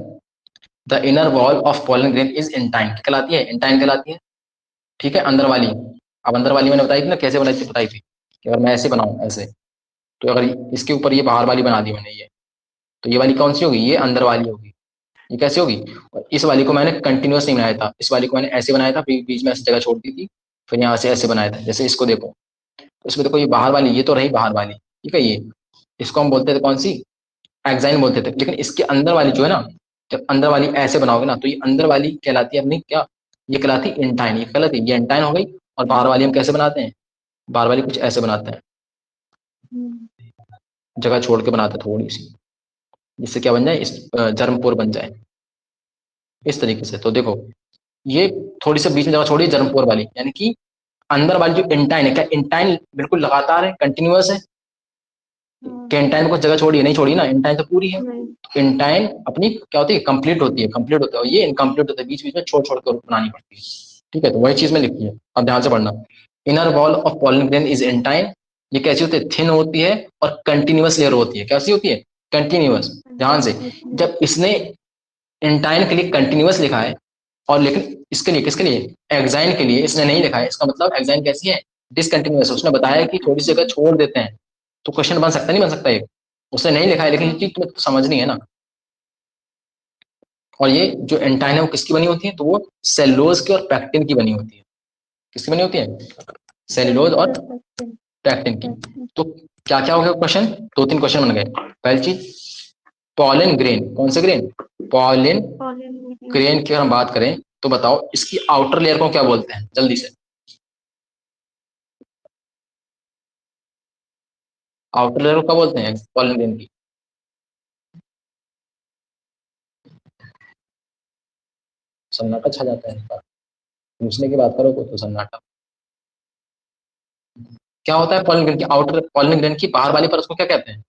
the inner wall of pollen grain is intine, कहलाती है, इंटाइन कहलाती है। ठीक है, अंदर वाली, अब अंदर वाली मैंने बताई थी ना, कैसे बताई थी कि अगर मैं ऐसे बनाऊं ऐसे, तो अगर इसके ऊपर ये बाहर वाली बना दी मैंने ये, तो ये वाली कौन सी होगी, ये अंदर वाली होगी। ये कैसे होगी, और इस वाली को मैंने कंटिन्यूअस नहीं बनाया था, इस वाली को मैंने ऐसे बनाया था, फिर बीच में ऐसी जगह छोड़ दी थी, फिर यहाँ से ऐसे बनाया था। जैसे इसको देखो, इसमें देखो ये बाहर वाली, ये तो रही बाहर वाली, ठीक है, ये इसको हम बोलते थे कौन सी, एक्साइन बोलते थे। लेकिन इसके अंदर वाली जो है ना, जब अंदर वाली ऐसे बनाओगे ना, तो ये अंदर वाली कहलाती है अपनी क्या, ये कहलाती है इंटाइन, ये कहलाती है, ये इंटाइन हो गई। और बाहर वाली हम कैसे बनाते हैं, बाहर वाली कुछ ऐसे बनाते हैं, जगह छोड़ के बनाते हैं थोड़ी सी, जिससे क्या बन जाए, इस जर्मपोर बन जाए, इस तरीके से। तो देखो, ये थोड़ी सी बीच में जगह छोड़ी जर्मपोर वाली, यानी कि अंदर वाली जो इंटाइन है, क्या इंटाइन बिल्कुल लगातार है, कंटिन्यूअस है, कि इंटाइन में कुछ जगह छोड़ी है, नहीं छोड़ी ना, इंटाइन तो पूरी है। इंटाइन अपनी क्या होती है, कंप्लीट होती है, कंप्लीट होता है, और ये इनकम्प्लीट होता है, बीच बीच में छोड़ छोड़ कर बनानी पड़ती है। ठीक है, तो वही चीज में लिखी है, अब ध्यान से पढ़ना। Inner wall of pollen grain is intine, ये कैसी होती है, थिन होती है और कंटिन्यूअस लेयर होती है, कैसी होती है, कंटिन्यूअस। ध्यान से, जब इसने इंटाइन के लिए कंटिन्यूअस लिखा है, और लेकिन इसके लिए, किसके लिए, एक्साइन के लिए इसने नहीं लिखा है, इसका मतलब एक्साइन कैसी है, डिसकंटिन्यूअस। उसने बताया कि थोड़ी सी जगह छोड़ देते हैं, तो क्वेश्चन बन सकता नहीं बन सकता, ये उसने नहीं लिखा है, लेकिन ये चीज तुम्हें तो समझनी है ना। और ये जो एंटाइन है वो किसकी बनी होती है, तो वो सेलुलोज की और पैक्टिन की बनी होती है। किसकी बनी होती है, सेलुलोज और पैक्टिन की। तो क्या क्या हो गया क्वेश्चन, दो तीन क्वेश्चन बन गए। पहली चीज, पॉलिन ग्रेन, कौन से ग्रेन, पॉलिन ग्रेन की अगर हम बात करें, तो बताओ इसकी आउटर लेयर को क्या बोलते हैं, जल्दी से, आउटर लेयर को क्या बोलते हैं पॉलिन ग्रेन की? सन्नाटा छा जाता है इस बार, पूछने की बात करो तो सन्नाटा। क्या होता है पॉलिन ग्रेन की, आउटर पॉलिन ग्रेन की बाहर वाली पर, उसको क्या कहते हैं?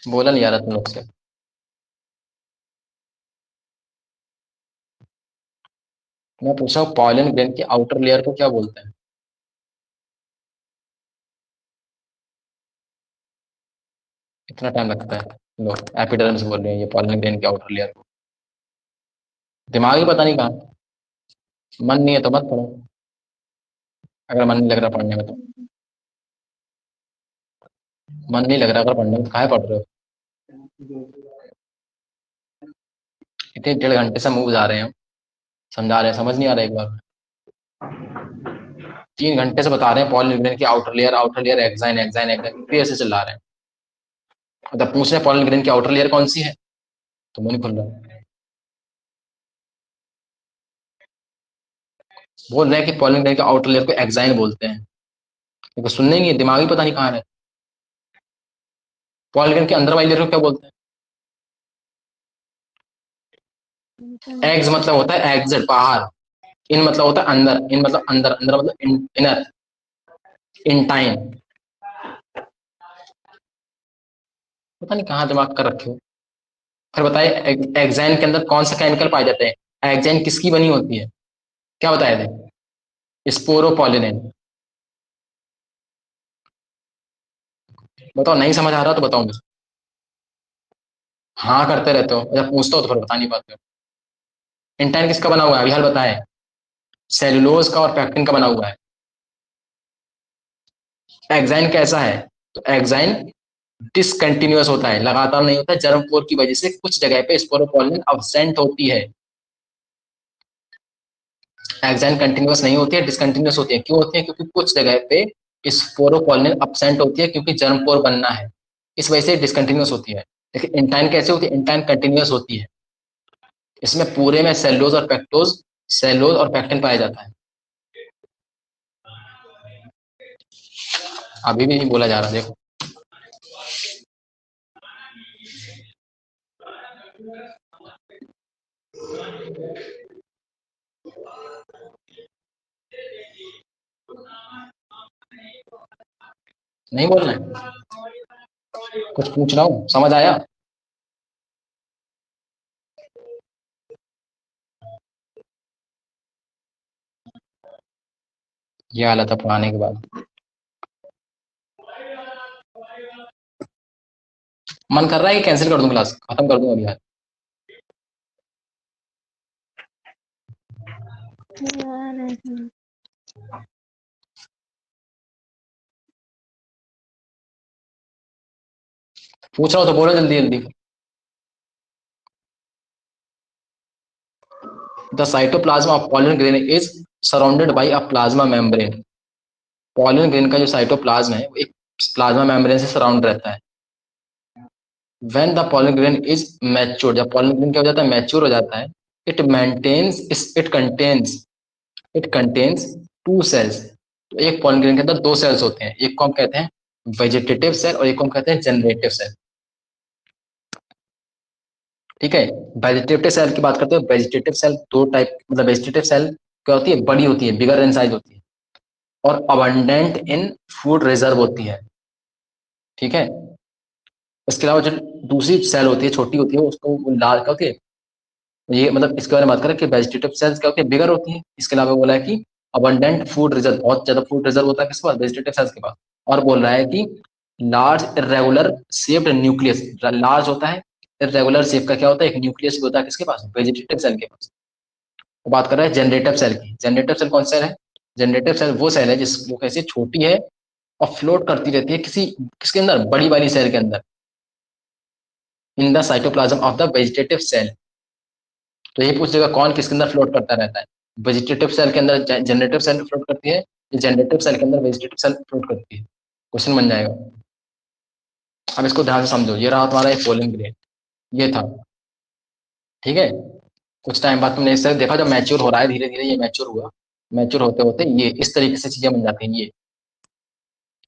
बोला नहीं आ रहा तुम लोग से। मैं पूछ रहा हूँ पॉलिन ग्रेन की आउटर लेयर को क्या बोलते हैं? कितना टाइम लगता है, लो एपिडर्मिस बोल रहे हैं, ये पॉलिन ग्रेन की आउटर लेयर को, दिमाग ही पता नहीं कहाँ। मन नहीं है तो मत पढ़ो, अगर मन नहीं लग रहा पढ़ने में तो, मन नहीं लग रहा अगर पढ़ने में तो काहे पढ़ रहे हो? इतने डेढ़ घंटे से मूव जा रहे हैं हम, समझा रहे हैं, समझ नहीं आ रहा एक बार? 3 घंटे से बता रहे हैं पॉलिन ग्रेन की outer layer, outer layer, exine exine exine, फिर ऐसे चिल्ला रहे हैं। मतलब पूछ रहे हैं पॉलिन ग्रेन की आउटर लेयर कौन सी है, तो मुंह नहीं खुल रहा है। बोल रहे हैं कि पॉलन ग्रेन के आउटर लेयर को एक्साइन बोलते हैं, देखो सुनने नहीं, दिमाग ही पता नहीं कहाँ है। पॉलन ग्रेन के अंदर वाली लेयर को क्या बोलते हैं? एग्स मतलब होता है एग्जिट, बाहर। इन मतलब होता है अंदर, इन मतलब अंदर, अंदर मतलब इनर, इन टाइम। पता नहीं कहाँ दिमाग कर रखे हो। फिर बताइए, एक्साइन के अंदर कौन सा केमिकल पाए जाते हैं? एक्साइन किसकी बनी होती है? क्या बताए थे? स्पोरोपोलिनेन। बताओ, नहीं समझ आ रहा तो बताओ मुझे। हाँ करते रहते हो, जब पूछता हो तो फिर बता नहीं पाते हो। इंटाइन किसका बना हुआ है, अभी हाल बताए? सेलुलोज का और पैक्टिन का बना हुआ है। एक्साइन कैसा है? तो एक्साइन डिसकंटिन्यूअस होता है, लगातार नहीं होता है, जर्म पोर की वजह से कुछ जगह पे स्पोरोपोलिन अब्सेंट होती है। एक्साइन कंटिन्यूअस नहीं होती है, डिसकंटिन्यूअस होती है। क्यों होती है? क्योंकि कुछ जगह पे स्पोरोपोलिन अब्सेंट होती है, क्योंकि जर्म पोर बनना है, इस वजह से डिसकंटिन्यूअस होती है। लेकिन इंटाइन कैसे होती है? इंटाइन कंटिन्यूअस होती है, इसमें पूरे में सेलोज और पेक्टोज, सेलोज और पैक्टिन पाया जाता है। अभी भी नहीं बोला जा रहा, देखो। नहीं बोलना है? कुछ पूछ रहा हूँ, समझ आया? ये हालत है पढ़ाने के बाद। मन कर रहा है कि कैंसिल कर दूं, क्लास खत्म कर दूं अभी यार। पूछ रहा हो तो बोलो जल्दी जल्दी। The cytoplasm of pollen grain is surrounded by a plasma membrane. Pollen grain का जो साइटोप्लाज्म है वो एक प्लाज्मा मेम्ब्रेन से सराउंड रहता है। When the pollen grain is mature, जब पॉलन ग्रेन क्या हो जाता है? मैच्योर हो जाता है। It maintains, it contains two cells. तो एक पॉलन ग्रेन के अंदर दो सेल्स होते हैं, एक को हम कहते हैं वेजिटेटिव सेल और एक को हम कहते हैं जनरेटिव सेल। ठीक है, वेजिटेटिव सेल की बात करते हैं। वेजिटेटिव सेल दो टाइप, मतलब वेजिटेटिव सेल क्या होती है? बड़ी होती है, बिगर इन साइज होती है, और अबंडेंट इन फूड रिजर्व होती है। ठीक है, इसके अलावा जो दूसरी सेल होती है, छोटी होती है, उसको लाल क्या होती है? ये मतलब इसके बारे में बात करें कि वेजिटेटिव सेल्स क्या होती है? बिगर होती है। इसके अलावा बोला है कि अबंडेंट फूड रिजर्व, बहुत ज्यादा फूड रिजर्व होता है किसके पास? वेजिटेटिव सेल्स के पास। और बोल रहा है कि large irregular shaped nucleus, large होता है, इरेगुलर शेप का क्या होता है? एक न्यूक्लियस भी होता है किसके पास? वेजिटेटिव सेल के पास। वो बात कर रहा है जनरेटिव सेल की। जनरेटिव सेल कौन सा सेल है? जनरेटिव सेल वो सेल है जिस वो कैसे छोटी है और फ्लोट करती रहती है किसी किसके अंदर? बड़ी वाली सेल के अंदर, in the cytoplasm of the vegetative cell. तो ये पूछेगा कौन किसके अंदर फ्लोट करता रहता है? वेजिटेटिव सेल के अंदर जनरेटिव सेल फ्लोट करती है, या जनरेटिव सेल के अंदर वेजिटेटिव सेल फ्लोट करती है? क्वेश्चन बन जाएगा। अब इसको ध्यान से समझो, ये रहा तुम्हारा एक पोलिंग ग्रेड, ये था। ठीक है, कुछ टाइम बाद तुमने इससे देखा, जब मैच्योर हो रहा है धीरे धीरे, ये मैच्योर हुआ, मैच्योर होते होते ये इस तरीके से चीजें बन जाती हैं। ये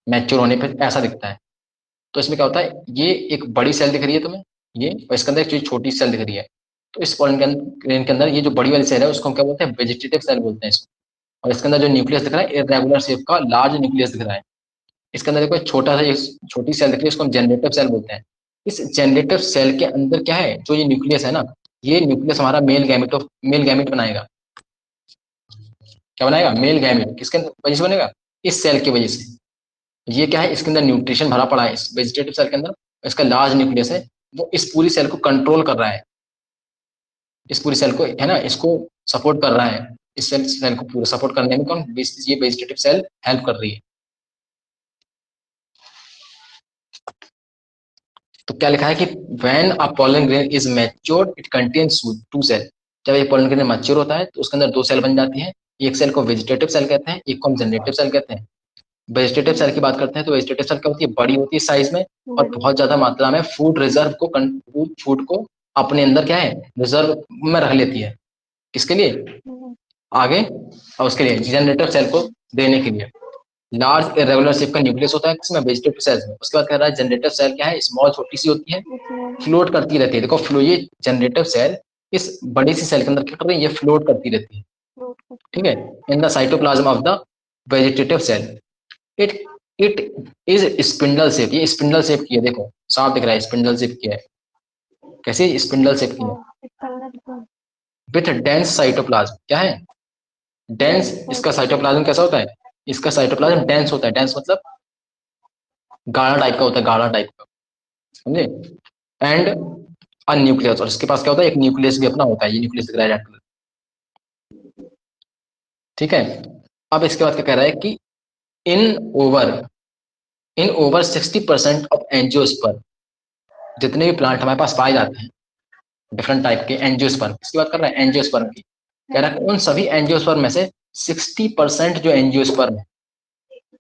मैच्योर होने पर ऐसा दिखता है। तो इसमें क्या होता है? ये एक बड़ी सेल दिख रही है तुम्हें, ये, और इसके अंदर एक चीज छोटी सेल दिख रही है। तो इस पॉलन ग्रेन के अंदर ये जो बड़ी वाली सेल है उसको हम क्या बोलते हैं? वेजिटेटिव सेल बोलते हैं इसको। और इसके अंदर जो न्यूक्लियस दिख रहा है, इरेगुलर शेप का लार्ज न्यूक्लियस दिख रहा है। इसके अंदर देखो एक छोटा सा, एक छोटी सेल दिख रही है, इसको हम जनरेटिव सेल बोलते हैं। इस जनरेटिव सेल के अंदर क्या है? जो ये न्यूक्लियस है ना, ये न्यूक्लियस हमारा मेल गैमेट बनाएगा। क्या बनाएगा? Male gamete. किसके वजह से बनेगा? इस सेल की वजह से। ये क्या है? इसके अंदर न्यूट्रिशन भरा पड़ा है, इस वेजिटेटिव सेल के अंदर। इसका लार्ज न्यूक्लियस है, वो इस पूरी सेल को कंट्रोल कर रहा है, इस पूरी सेल को, है ना, इसको सपोर्ट कर रहा है। इस सेल को पूरा सपोर्ट करने में कौन? ये वेजिटेटिव सेल हेल्प कर रही है। तो क्या लिखा है कि when a pollen grain is matured it contains two cell. जब ये पोलन ग्रेन मैच्योर होता है तो उसके अंदर दो सेल बन जाती है। एक सेल को वेजिटेटिव सेल कहते हैं, एक को हम जनरेटिव सेल कहते हैं। वेजिटेटिव सेल की बात करते हैं तो वेजिटेटिव सेल क्या होती है? बड़ी होती है साइज में, और बहुत ज्यादा मात्रा में फूड रिजर्व को, फूड को अपने अंदर क्या है? रिजर्व में रख लेती है। किसके लिए? आगे, और उसके लिए जनरेटिव सेल को देने के लिए लार्ज इरेगुलर शेप का न्यूक्लियस होता है किसमें, वेजिटेटिव सेल्स में। उसके बाद कह रहा है जनरेटिव सेल क्या है, स्मॉल छोटी सी होती है, फ्लोट करती रहती है। देखो फ्लो, ये जनरेटिव सेल इस बड़ी सी सेल के अंदर क्या कर रही है, ये फ्लोट करती रहती है, ठीक है, in the cytoplasm of the vegetative cell. It it is spindle shape, ये स्पिंडल शेप की है, देखो साफ दिख रहा है स्पिंडल शेप की है। कैसी स्पिंडल शेप की है, विथ डेंस साइटोप्लाज्म, क्या है डेंस, इसका साइटोप्लाज्म कैसा होता है, इसका साइटोप्लाज्म डेंस होता है, डेंस मतलब गाढ़ा टाइप का होता है, गाढ़ा टाइप का, समझे। एंड अ न्यूक्लियस, और इसके पास क्या होता है, एक न्यूक्लियस भी अपना होता है, ये न्यूक्लियस दिख रहा है रेड कलर, ठीक है। अब इसके बाद क्या कह रहा है कि इन over in over 60% of angiosperm, जितने भी प्लांट हमारे पास पाए जाते हैं डिफरेंट टाइप के एंजियोस्पर्म, इसकी बात कर रहे हैं एंजियोस्पर्म की, कह रहा है कि उन सभी एंजियोस्पर्म में से 60% जो एंजियोस्पर्म है,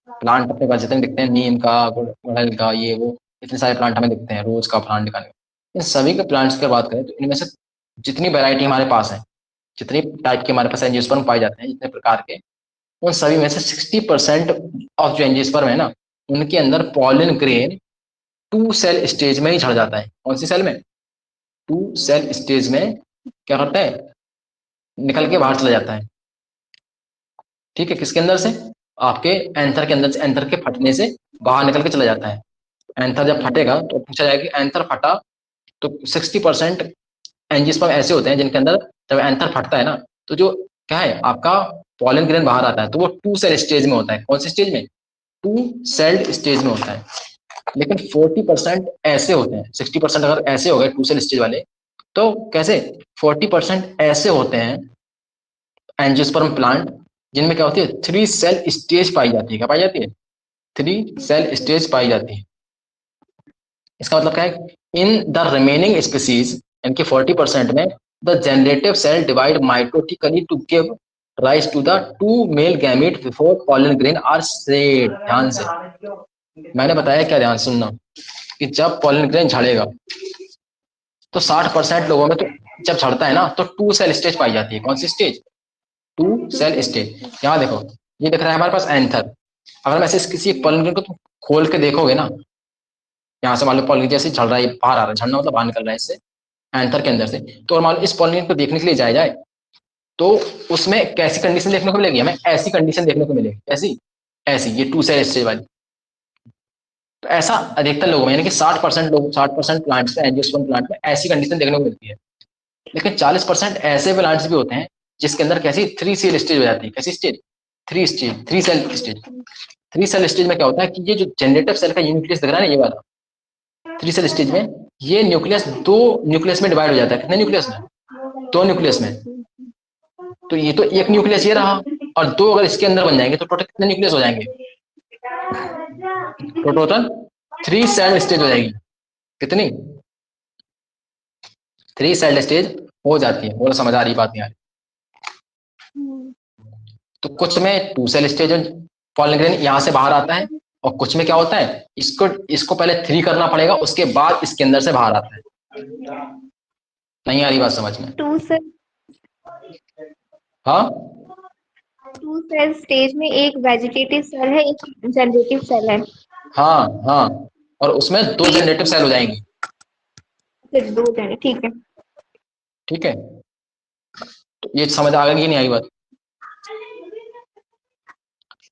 प्लांट अपने पास जितने दिखते हैं, नीम का, गुड़हल का, ये वो इतने सारे प्लांट हमें दिखते हैं, रोज का प्लांट निकालने, इन सभी के प्लांट्स की बात करें तो इनमें से जितनी वैरायटी हमारे पास है, जितने टाइप के हमारे पास एंजियोस्पर्म पाए जाते हैं, जितने प्रकार के, उन सभी में से 60% ऑफ जो एंजियोस्पर्म है ना, उनके अंदर पॉलन ग्रेन 2 सेल स्टेज में ही झड़ जाता है। कौन सी सेल में, 2 सेल स्टेज में क्या करता है, निकल के बाहर चला जाता है, ठीक है। किसके अंदर से, आपके एंथर के अंदर से, एंथर के फटने से बाहर निकल के चला जाता है। एंथर जब फटेगा तो पूछा जाएगा कि एंथर फटा, तो 60% एंजियोस्पर्म ऐसे होते हैं जिनके अंदर जब एंथर फटता है ना, तो जो क्या है आपका पॉलन ग्रेन बाहर आता है, तो वो 2 सेल स्टेज में होता है। कौन से स्टेज में, 2 सेल्ड स्टेज में होता है। लेकिन 40% ऐसे होते हैं, 60% अगर ऐसे हो गए 2 सेल स्टेज वाले, तो कैसे 40% ऐसे होते हैं एंजियोस्पर्म प्लांट जिनमें क्या होती है, 3 सेल स्टेज पाई जाती है। क्या पाई जाती है, 3 सेल स्टेज पाई जाती है। इसका मतलब क्या है, इन द रिमेनिंग स्पीसीज, इनके 40% में, the generative cell divide mitotically to give rise to the 2 male gamete before pollen grain are shed. ध्यान से मैंने बताया, क्या ध्यान सुनना, कि जब पॉलन ग्रेन झड़ेगा तो 60% लोगों में तो जब झड़ता है ना, तो 2 सेल स्टेज पाई जाती है। कौन सी स्टेज, 2 सेल स्टेज। यहाँ देखो, ये दिख रहा है हमारे पास एंथर, अगर मैं ऐसे किसी पॉलन ग्रेन को तुम खोल के देखोगे ना, यहाँ से मान लो पॉलिन जैसे झड़ रहा है, बाहर आ रहा है, झड़ना मतलब बाहर निकल रहा है इससे, एंथर के अंदर से, तो मान लो इस पॉलिन को देखने के लिए जाया जाए, तो उसमें कैसी कंडीशन देखने को मिलेगी, हमें ऐसी कंडीशन देखने को मिलेगी। ऐसी ऐसी, ये 2 सेल स्टेज वाली। तो ऐसा अधिकतर लोगों में, यानी कि 60% लोग, 60% प्लांट्स में, एंजियोस्पर्म प्लांट में ऐसी कंडीशन देखने को मिलती है। लेकिन 40% ऐसे प्लांट्स भी होते हैं जिसके अंदर कैसी 3 सेल स्टेज हो जाती है। कैसी stage, 3 cell stage. 3 cell stage में क्या होता है कि ये जो जनरेटिव सेल का न्यूक्लियस दिख रहा है ना, ये वाला 3 सेल स्टेज में, ये न्यूक्लियस 2 न्यूक्लियस में डिवाइड हो जाता है। कितने न्यूक्लियस में, 2 न्यूक्लियस में। तो ये तो एक न्यूक्लियस ये रहा, और 2 अगर इसके अंदर बन जाएंगे तो टोटल कितने न्यूक्लियस हो जाएंगे, तो टोटल 3 सेल स्टेज हो जाएगी। कितनी, 3 सेल स्टेज हो जाती है। बोलो समझ आ रही बात नहीं आ रही, तो कुछ में 2 सेल स्टेज पॉलन ग्रेन यहाँ से बाहर आता है, और कुछ में क्या होता है, इसको इसको पहले 3 करना पड़ेगा, उसके बाद इसके अंदर से बाहर आता है। नहीं आ रही बात समझ में, 2 सेल, हाँ 2 सेल स्टेज में एक वेजिटेटिव सेल है, एक जनरेटिव सेल है। हाँ हाँ, और उसमें 2 जनरेटिव सेल हो जाएंगी। फिर 2 जने, ठीक है। ठीक है, तो ये समझ आ गई कि नहीं आई बात,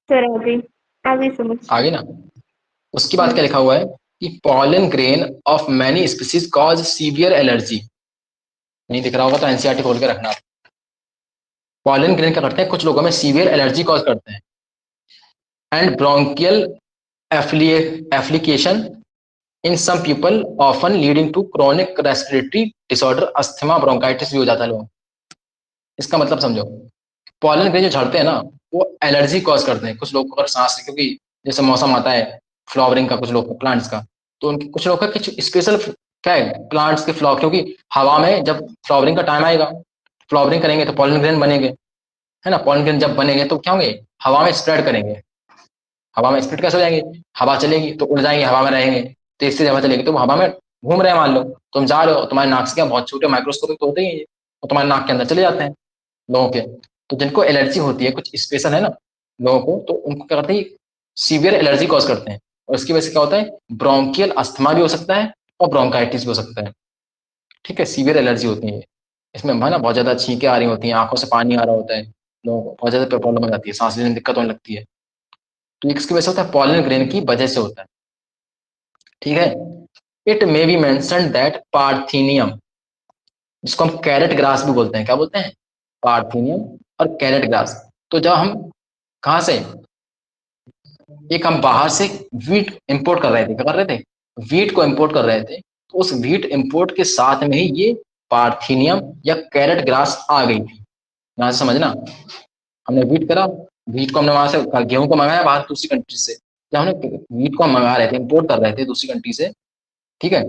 सर अभी समझ। आ गई ना। उसके बाद क्या लिखा हुआ है कि pollen grain of many species cause severe allergy. नहीं दिख रहा होगा तो एनसीईआरटी खोल के रखना। पॉलन ग्रेन क्या करते हैं, कुछ लोगों में सीवियर एलर्जी कॉज करते हैं, and bronchial affliction in some people often leading to chronic respiratory disorder, asthma, bronchitis भी हो जाता है लोगों। इसका मतलब समझो, पॉलन ग्रेन जो झड़ते हैं ना, वो एलर्जी कॉज करते हैं कुछ लोग को, अगर सांस, क्योंकि जैसे मौसम आता है फ्लावरिंग का, कुछ लोग प्लांट्स का, तो उनके कुछ लोग का कुछ स्पेशल क्या है, प्लांट्स के फ्लावर, क्योंकि हवा में जब फ्लावरिंग का टाइम आएगा, फ्लावरिंग करेंगे तो पॉलन ग्रेन बनेंगे, है ना। पॉलन ग्रेन जब बनेंगे तो क्या होंगे, हवा में स्प्रेड करेंगे। हवा में स्प्रेड कैसे हो जाएंगे, हवा चलेगी तो उड़ जाएंगे, हवा में रहेंगे, तेज से हवा चलेगी तो हवा में घूम रहे हैं। मान लो तुम जा रहे हो, तुम्हारे नाक से क्या बहुत छोटे माइक्रोस्कोपिक तो होते ही हैं, और तुम्हारे नाक के अंदर चले जाते हैं लोगों के, तो जिनको एलर्जी होती है, कुछ स्पेशल है ना लोगों को, तो उनको क्या करते हैं, सीवियर एलर्जी कॉज करते हैं, और इसकी वजह से क्या होता है, ब्रोंकियल अस्थमा भी हो सकता है और ब्रोंकाइटिस भी हो सकता है। ठीक है, सीवियर एलर्जी होती है, इसमें है ना बहुत ज्यादा छींकें आ रही होती हैं, आंखों से पानी आ रहा होता है, लोगों को बहुत ज्यादा प्रॉब्लम हो जाती है, सांस लेने में दिक्कत होने लगती है। तो ये किसकी वजह से होता है, पॉलन ग्रेन की वजह से होता है। ठीक है, it may be mention that parthenium, जिसको हम कैरेट ग्रास भी बोलते हैं, क्या बोलते हैं, पार्थीनियम और कैरेट ग्रास। तो जब हम कहाँ से, एक हम बाहर से वीट इंपोर्ट कर रहे थे, क्या कर रहे थे, वीट को इंपोर्ट कर रहे थे, तो उस वीट इंपोर्ट के साथ में ही ये पार्थीनियम या कैरेट ग्रास आ गई थी। यहाँ से समझना, हमने वीट करा, वीट को हमने वहां से गेहूं को मंगाया बाहर दूसरी कंट्री से, जब हमने वीट को हम मंगा रहे थे, इंपोर्ट कर रहे थे दूसरी कंट्री से, ठीक है,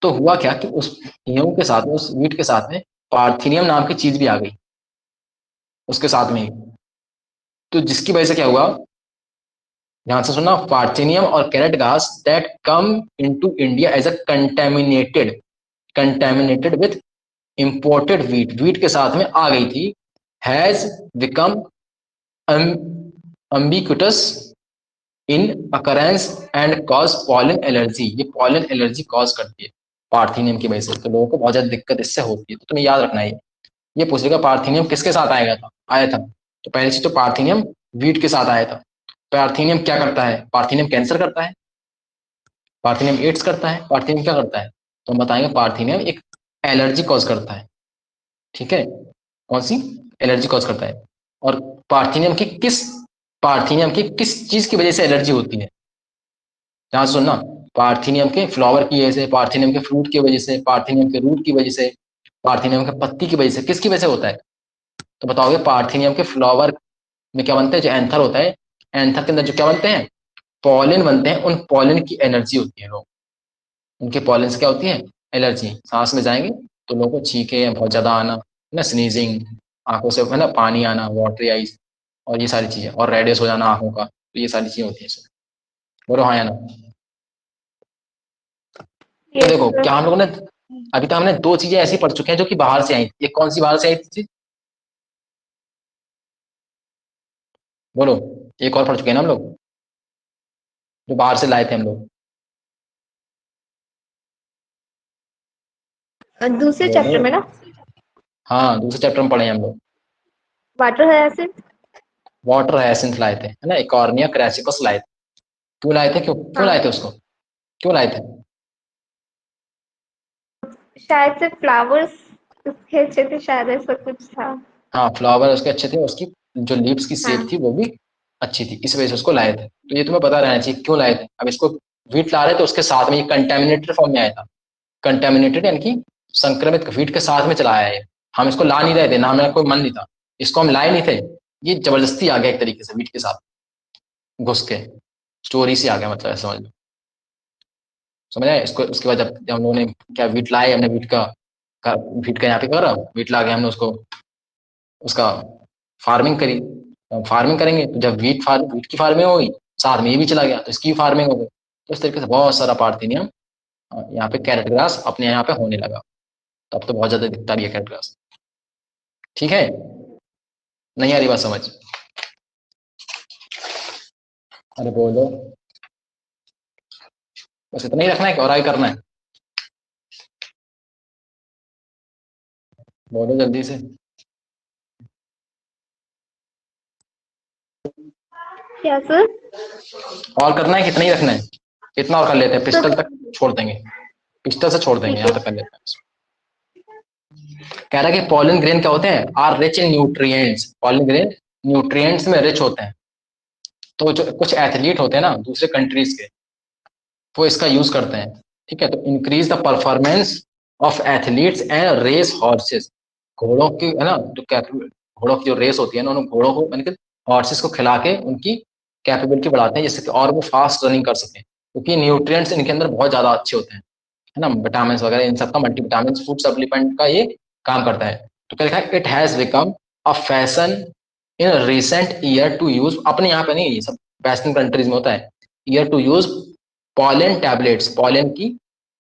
तो हुआ क्या कि उस गेहूं के साथ में, उस वीट के साथ में पार्थीनियम नाम की चीज भी आ गई उसके साथ में ही। तो जिसकी वजह से क्या हुआ, ध्यान से सुनना, पार्थेनियम और कैरेट घास that come into India as a contaminated with imported wheat, wheat के साथ में आ गई थी, has become ubiquitous in occurrence and cause pollen allergy, ये पॉलन एलर्जी कॉज करती है पार्थेनियम की वजह से। तो लोगों को बहुत ज्यादा दिक्कत इससे होती है, तो तुम्हें याद रखना है ये पूछेगा पार्थेनियम किसके साथ आया था। तो पहली चीज तो पार्थेनियम वीट के साथ आया था। पार्थेनियम क्या करता है, पार्थेनियम कैंसर करता है, पार्थेनियम एड्स करता है, पार्थेनियम क्या करता है, तो हम बताएंगे पार्थेनियम एक एलर्जी कॉज करता है। ठीक है, कौन सी, एलर्जी कॉज करता है। और पार्थेनियम की किस चीज की वजह से एलर्जी होती है, ध्यान से सुनना, पार्थेनियम के फ्लावर की वजह से, पार्थेनियम के फ्रूट की वजह से, पार्थेनियम के रूट की वजह से, पार्थेनियम के पत्ती की वजह से, किसकी वजह से होता है, तो बताओगे पार्थेनियम के फ्लावर में क्या बनता है, जो एंथर होता है, एंथर के अंदर जो क्या बनते हैं, पॉलन बनते हैं, उन पॉलन की एनर्जी होती है लोग, उनके पॉलन से क्या होती है, एलर्जी, सांस में जाएंगे तो लोगों को छींके बहुत ज्यादा आना, है ना, स्नीजिंग, आंखों से है ना पानी आना, वाटरी आइज, और ये सारी चीजें, और रेडियस हो जाना आंखों का, तो ये सारी चीजें होती हैं। बोलो हाँ या ना। तो यस देखो सर। क्या हम लोगों ने अभी तक हमने दो चीजें ऐसी पढ़ चुके हैं जो कि बाहर से आई, एक कौन सी बाहर से आई थी, बोलो, एक और पढ़ चुके हैं ना हम लोग, जो बाहर से लाए थे हम लोग, दूसरे बोलो। चैप्टर में ना, हाँ, दूसरे चैप्टर में पढ़े हैं हम लोग, वाटर हायासिन। वाटर हायसिंथ लाए थे, है ना, इकॉर्निया क्रैसिकस लाए थे। क्यों लाए थे, क्यों क्यों हाँ, लाए थे उसको, क्यों लाए थे, शायद से फ्लावर्स उसके अच्छे थे, शायद ऐसा कुछ था। हाँ फ्लावर उसके अच्छे थे, उसकी जो लीव्स की शेप हाँ। थी वो भी अच्छी थी, इस वजह से उसको लाए थे। तो ये तुम्हें पता रहना चाहिए क्यों लाए थे। अब इसको वीट ला रहे थे, उसके साथ में ये कंटेमिनेटेड फॉर्म में आया था, कंटेमिनेटेड यानी कि संक्रमित वीट के साथ में चला आया है, हम इसको ला नहीं रहे थे ना, हमें कोई मन नहीं था, इसको हम लाए नहीं थे, ये जबरदस्ती आ गया एक तरीके से वीट के साथ घुस के, स्टोरी से आ गया, मतलब ऐसा समझ लो, समझ आया इसको। उसके बाद जब हम लोगों ने क्या वीट लाए, हमने वीट का यहाँ पे करा, वीट ला के हमने उसको उसका फार्मिंग करी, फार्मिंग करेंगे तो जब वीट की फार्मिंग होगी, साथ में ये भी चला गया तो इसकी फार्मिंग हो गई, तो इस तरीके से बहुत सारा पार्थेनियम यहाँ पे कैरेट ग्रास अपने यहाँ पे होने लगा। तब तो बहुत ज्यादा दिखता भी है कैरेट ग्रास। ठीक है, नहीं आ रही बात समझ, अरे बोलो, बस इतना ही रखना है कि और आगे करना है, बोलो जल्दी से। क्या सर? और करना है कितना ही रखना है, इतना और कर लेते हैं, पिस्टल सर तक छोड़ देंगे, पिस्टल से छोड़ देंगे, ठीक यहाँ है। तक कर लेते हैं। कह रहा है कि पॉलन ग्रेन क्या होते हैं, are rich in nutrients, pollen grain nutrients में रिच होते हैं। तो जो कुछ एथलीट होते हैं ना दूसरे कंट्रीज के, वो इसका यूज करते हैं। ठीक है, तो increase the performance of athletes and race horses, घोड़ों की है ना, जो घोड़ों की जो रेस होती है ना, उन घोड़ों को यानी कि हॉर्सेस को खिला के उनकी कैपेबिलिटी बढ़ाते हैं, जिससे कि और वो फास्ट रनिंग कर सकें, क्योंकि न्यूट्रिएंट्स इनके अंदर बहुत ज्यादा अच्छे होते हैं, है ना, विटामिन वगैरह इन सबका, मल्टीविटामिन फूड सप्लीमेंट का ये काम करता है। तो क्या लिखा है, it has become a fashion in recent year to use, अपने यहाँ पे नहीं, ये सब वेस्टर्न कंट्रीज में होता है, year to use pollen tablets, pollen की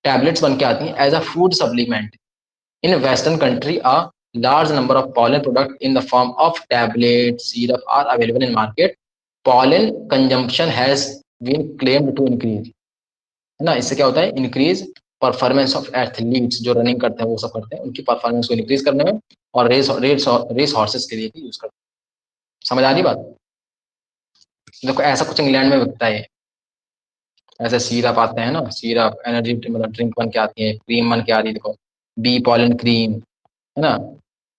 टैबलेट्स बन के आती हैं as a food supplement in western country, large number of pollen product in the form of tablet syrup are available in market. Pollen consumption has been claimed to increase, है ना। इससे क्या होता है, इंक्रीज परफॉर्मेंस ऑफ एथलीट्स, जो running करते हैं वो सब करते हैं, उनकी परफॉर्मेंस को इंक्रीज करने में, और रेस हॉर्सेस के लिए भी यूज करते हैं। समझ आ रही बात? देखो ऐसा कुछ इंग्लैंड में बिकता है, ऐसे सीरप आते हैं ना, सीरप एनर्जी मतलब ड्रिंक बन के आती है, क्रीम बन के आ रही है, देखो बी पॉलन क्रीम, है ना,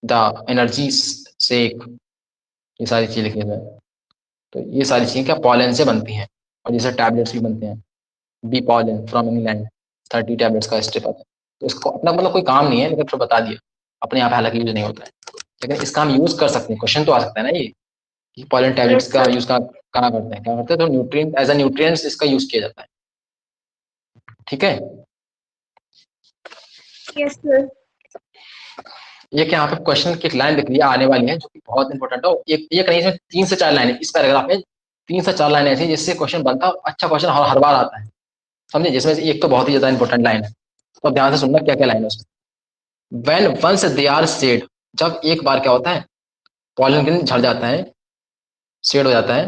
द एनर्जी शेक, ये सारी चीजें लिखी है। तो ये सारी चीजें क्या पॉलन से बनती हैं, और जैसे टैबलेट्स भी बनते हैं, bee pollen from England, 30 tablets का स्ट्रिप आता है। तो इसको अपना मतलब कोई काम नहीं है, लेकिन फिर बता दिया, अपने यहाँ पे हालांकि यूज नहीं होता है, लेकिन इसका हम यूज कर सकते हैं, क्वेश्चन तो आ सकता है ना ये, कि पॉलन Yes, टैबलेट्स का sir. यूज कहाँ करते हैं, क्या करते हैं, तो न्यूट्रिएंट एज अ न्यूट्रिएंट्स इसका यूज किया जाता है। ठीक है, Yes, sir. एक यहाँ पे क्वेश्चन की एक लाइन लिख लिया आने वाली है, जो कि बहुत इंपॉर्टेंट है। एक ये कहीं से 3 से 4 लाइनें इस पैराग्राफ में, 3 से 4 लाइनें ऐसी जिससे क्वेश्चन बनता है, अच्छा क्वेश्चन हर बार आता है, समझे, जिसमें से एक तो बहुत ही ज्यादा इंपॉर्टेंट लाइन है, तो ध्यान से सुनना क्या क्या लाइन है उसमें। When once they are shed, जब एक बार क्या होता है, पॉलन ग्रेन झड़ जाता है, शेड हो जाता है,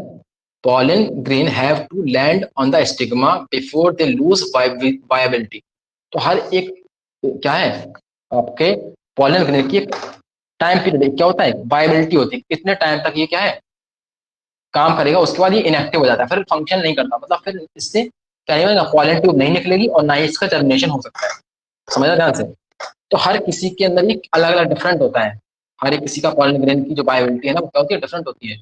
pollen grain have to land on the stigma before they lose viability. तो हर एक क्या है आपके पॉलन ग्रेन की एक टाइम पीरियड क्या होता है, वायबिलिटी होती है, कितने टाइम तक ये क्या है काम करेगा, उसके बाद ये इनएक्टिव हो जाता है, फिर फंक्शन नहीं करता, मतलब फिर इससे क्या नहीं होगा, पॉलन ट्यूब नहीं निकलेगी और ना ही इसका टर्मिनेशन हो सकता है। समझना ध्यान से। तो हर किसी के अंदर ये अलग अलग डिफरेंट होता है, हर एक किसी का पॉलन ग्रेन की जो वायबिलिटी है ना, वो क्या होती है, डिफरेंट होती है।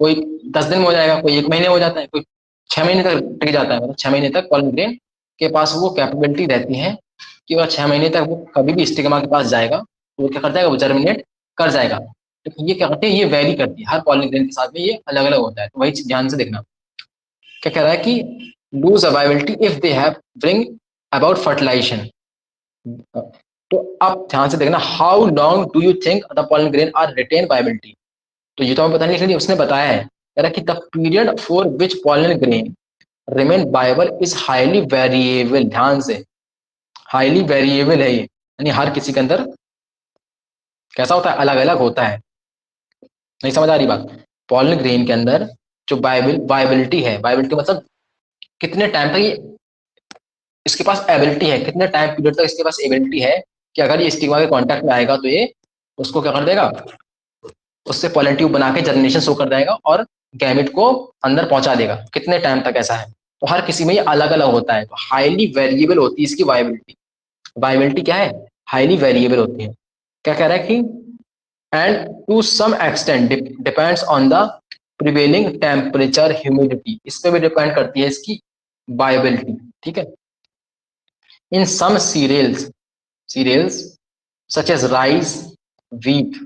कोई 10 दिन में हो जाएगा, कोई 1 महीने हो जाता है, कोई 6 महीने तक टिक जाता है, मतलब 6 महीने तक पॉलन ग्रेन के पास वो कैपेबिलिटी रहती है कि वह 6 महीने तक वो कभी भी स्टिग्मा के पास जाएगा तो वो क्या कर जाएगा, वो जर्मिनेट कर जाएगा। तो ये क्या करते हैं, ये वेरी करती है, हर पॉलन ग्रेन के साथ में ये अलग अलग होता है। तो वही चीज ध्यान से देखना, क्या कह रहा है कि lose viability if they have bring about fertilization. तो अब ध्यान से देखना, how long do you think the pollen grain are retain viability. तो ये तो हमें पता नहीं, लेकिन उसने बताया है, कह रहा कि the period for which pollen grain remain viable is highly variable. ध्यान से, हाईली वेरिएबल है ये, यानी हर किसी के अंदर कैसा होता है, अलग अलग होता है। नहीं समझ आ रही बात? पॉलन ग्रेन के अंदर जो वायबिलिटी है, वायबिलिटी मतलब कितने टाइम तक ये इसके पास एबिलिटी है, कितने टाइम पीरियड तक इसके पास एबिलिटी है कि अगर ये स्टिग्मा के कांटेक्ट में आएगा तो ये उसको क्या कर देगा, उससे पॉलन ट्यूब बना के जर्मिनेशन शो कर देगा और गैमेट को अंदर पहुंचा देगा, कितने टाइम तक ऐसा है। तो हर किसी में ये अलग अलग होता है, तो हाईली वेरिएबल होती है इसकी वायबिलिटी। वायबिलिटी क्या है, हाईली वेरिएबल होती है। क्या कह रहा है कि and to some extent depends on the prevailing temperature humidity, इस पे भी डिपेंड करती है इसकी वायबिलिटी। ठीक है, in some cereals such as rice, wheat,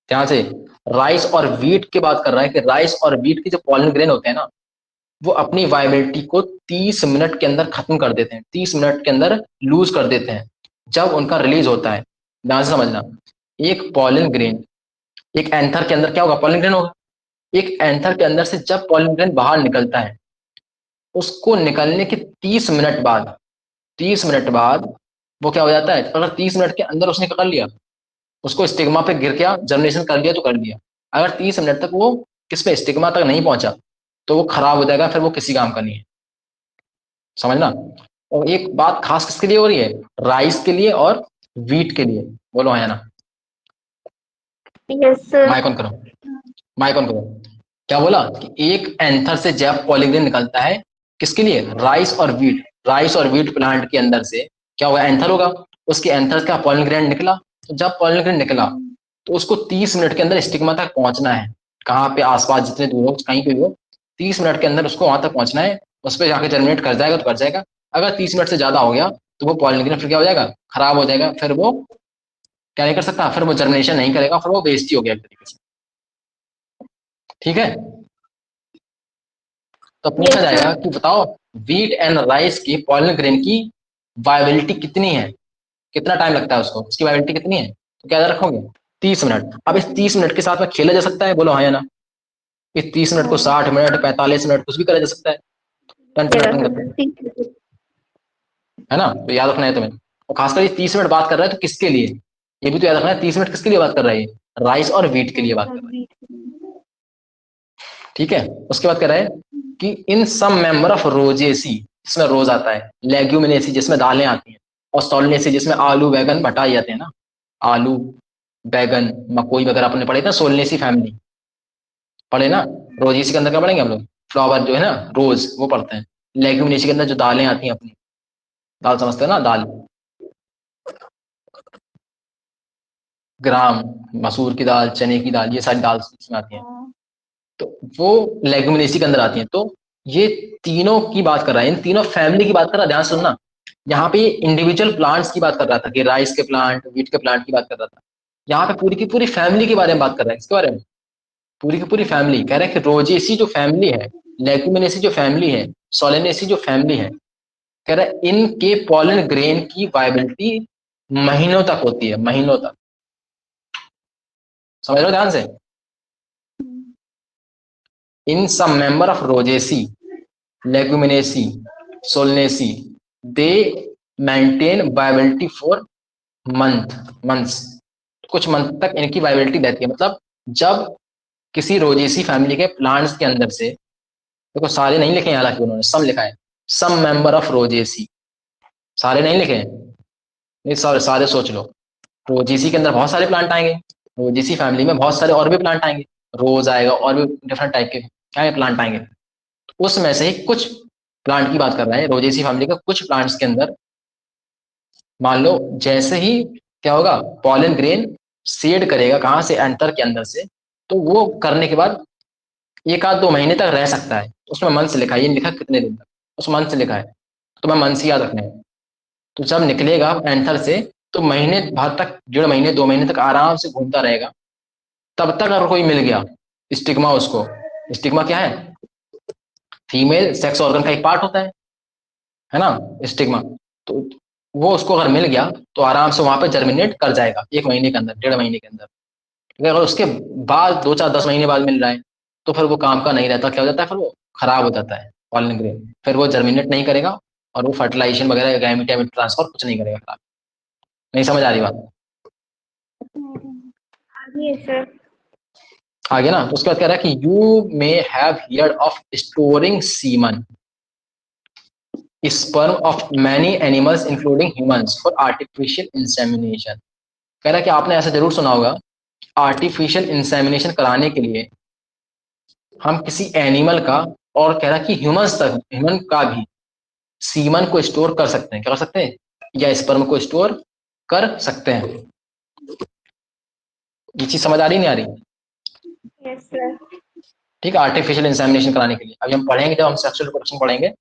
ध्यान से, राइस और व्हीट की बात कर रहा है कि राइस और व्हीट के जो पॉलन ग्रेन होते हैं ना, वो अपनी वायबिलिटी को 30 मिनट के अंदर खत्म कर देते हैं, 30 मिनट के अंदर लूज कर देते हैं जब उनका रिलीज होता है। ध्यान से समझना, एक पॉलन ग्रेन, एक एंथर के अंदर क्या होगा, पॉलन ग्रेन होगा, एक एंथर के अंदर से जब पॉलन ग्रेन बाहर निकलता है, उसको निकलने के 30 मिनट बाद, 30 मिनट बाद वो क्या हो जाता है, अगर 30 मिनट के अंदर उसने कर लिया, उसको स्टिग्मा पे गिर गया, जर्मिनेशन कर लिया तो कर दिया। अगर 30 मिनट तक वो किस पे स्टिग्मा तक नहीं पहुंचा तो वो खराब हो जाएगा, फिर वो किसी काम का नहीं है। समझना। और एक बात खास किसके लिए हो रही है, राइस के लिए और व्हीट के लिए। बोलो है ना, Yes, sir. माइक ऑन करो, माइक ऑन करो। क्या बोला कि एक एंथर से जब पॉलीग्रेन निकलता है, किसके लिए, राइस और व्हीट, राइस और व्हीट प्लांट के अंदर से क्या होगा, एंथर होगा, उसके एंथर का पॉलीग्रेन निकला, तो जब पॉलीग्रेन निकला तो उसको 30 मिनट के अंदर स्टिग्मा तक पहुंचना है, कहाँ पे आसपास जितने दूर हो, कहीं पे भी हो, 30 मिनट के अंदर उसको वहां तक पहुंचना है, उस पर जाकर जर्मिनेट कर जाएगा तो कर जाएगा। अगर 30 मिनट से ज्यादा हो गया तो वो पॉलीग्रेन फिर क्या हो जाएगा, खराब हो जाएगा, फिर वो क्या नहीं कर सकता, फिर वो जर्मिनेशन नहीं करेगा, फिर वो वेस्ट ही हो गया एक तरीके से। ठीक है, तो पूछा Yes, जाएगा sir. कि बताओ व्हीट एंड राइस की पॉलन ग्रेन की वायबिलिटी कितनी है, कितना टाइम लगता है उसको, उसकी वायबिलिटी कितनी है, तो क्या रखोगे, 30 मिनट। अब इस 30 मिनट के साथ में खेला जा सकता है, बोलो हाँ या ना, इस 30 मिनट को 60 मिनट, 45 मिनट कुछ भी करा जा सकता है, टन टन टन करते हैं, है ना। तो याद रखना है तुम्हें। और खासकर ये 30 मिनट बात कर रहा है तो किसके लिए, ये भी तो याद रखना है, 30 मिनट किसके लिए बात कर रहा है, राइस और व्हीट के लिए बात कर रहा है। ठीक है, उसके बाद कह रहा है कि इन सम मेंबर ऑफ रोजेसी, जिसमें रोज आता है, लेग्यूमिनेसी जिसमें दालें आती हैं, और सोलनेसी जिसमें आलू बैगन भटाई जाते हैं ना, आलू बैगन मकोई वगैरह अपने पढ़े थे, सोलनेसी फैमिली पढ़े ना। रोजेसी के अंदर क्या पढ़ेंगे हम लोग, फ्लावर जो है ना, रोज, वो पढ़ते हैं। लेग्यूमिनेसी के अंदर जो दालें आती हैं अपनी, दाल समझते हैं ना, दाल, ग्राम, मसूर की दाल, चने की दाल, ये सारी दाल इसमें आती हैं, तो वो लेग्यूमिनेसी के अंदर आती हैं। तो ये तीनों की बात कर रहा है, इन तीनों फैमिली की बात कर रहा है, ध्यान सुनना। यहाँ पे इंडिविजुअल प्लांट्स की बात कर रहा था कि राइस के प्लांट, व्हीट के प्लांट की बात कर रहा था। यहाँ पे पूरी की पूरी फैमिली के बारे में बात कर रहा है, इसके बारे में पूरी की पूरी फैमिली। कह रहा है कि रोजेसी जो फैमिली है, लेग्यूमिनेसी जो फैमिली है, सोलेनेसी जो फैमिली है, कह रहा है इनके पॉलन ग्रेन की वायबिलिटी महीनों तक होती है, महीनों तक। समझ लो ध्यान से। In some member of Rosaceae, Leguminosae, Solanaceae, they maintain viability for months, कुछ मंथ तक इनकी वायबिलिटी रहती है। मतलब जब किसी रोजेसी फैमिली के प्लांट्स के अंदर से, देखो सारे नहीं लिखे हैं, हालांकि उन्होंने सम लिखा है, सम मेंबर ऑफ रोजेसी, सारे नहीं लिखे हैं, नहीं सारे सारे सोच लो। रोजेसी के अंदर बहुत सारे प्लांट आएंगे, रोजेसी फैमिली में बहुत सारे और भी प्लांट आएंगे, रोज आएगा और भी डिफरेंट टाइप के क्या है प्लांट आएंगे। उसमें से ही कुछ प्लांट की बात कर रहे हैं, रोजेसी फैमिली के कुछ प्लांट्स के अंदर, मान लो जैसे ही क्या होगा, पॉलन ग्रेन सीड करेगा कहाँ से, एंटर के अंदर से, तो वो करने के बाद 1 आध 2 महीने तक रह सकता है। उसमें मंथ लिखा है, ये नहीं लिखा कितने दिन तक, उस मंथ से लिखा है, तो मैं मंथ याद रखने हैं। तो जब निकलेगा एंथर से, तो महीने भर तक, 1.5 महीने 2 महीने तक आराम से घूमता रहेगा। तब तक अगर कोई मिल गया स्टिग्मा उसको, स्टिग्मा क्या है, फीमेल सेक्स ऑर्गन का एक पार्ट होता है ना, स्टिग्मा। तो वो उसको अगर मिल गया तो आराम से वहां पे जर्मिनेट कर जाएगा 1 महीने के अंदर, 1.5 महीने के अंदर। लेकिन अगर उसके बाद 2 4 10 महीने बाद मिल रहा है, तो फिर वो काम का नहीं रहता, क्या हो जाता है, फिर वो खराब हो जाता है पॉलन ग्रेन, फिर वो जर्मिनेट नहीं करेगा, और वो फर्टिलाइजेशन वगैरह गैमेट ट्रांसफर कुछ नहीं करेगा, खराब। नहीं समझ आ रही बात, आगे सर। आगे ना। तो उसके बाद कह रहा है कि you may have heard of storing semen sperm of many animals including humans for artificial insemination. कह रहा है कि आपने ऐसा जरूर सुना होगा, आर्टिफिशियल इंसेमिनेशन कराने के लिए हम किसी एनिमल का, और कह रहा है कि ह्यूमंस तक, ह्यूमन का भी सीमन को स्टोर कर सकते हैं, क्या कर सकते हैं, या स्पर्म को स्टोर कर सकते हैं। ये चीज समझ आ रही नहीं आ रही, यस सर। ठीक है। आर्टिफिशियल इंसेमिनेशन कराने के लिए अभी हम पढ़ेंगे, जब हम सेक्सुअल रिप्रोडक्शन पढ़ेंगे,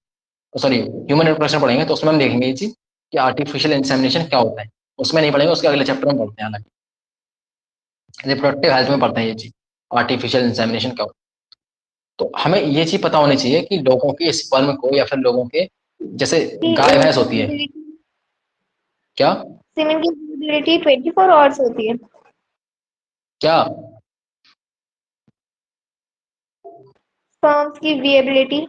सॉरी ह्यूमन रिप्रोडक्शन पढ़ेंगे, तो उसमें हम देखेंगे ये चीज कि आर्टिफिशियल इंसेमिनेशन क्या होता है। उसमें नहीं पढ़ेंगे, उसके अगले चैप्टर में पढ़ते हैं, हालांकि रिप्रोडक्टिव हेल्थ में पढ़ते हैं ये चीज, आर्टिफिशियल इंसेमिनेशन क्या होता है। तो हमें ये चीज पता होनी चाहिए कि लोगों के स्पर्म को, या फिर लोगों के, जैसे गाय भैंस होती है, क्या सीमेंट की विजिबिलिटी 24 आवर्स होती है। क्या स्पर्म्स की विएबिलिटी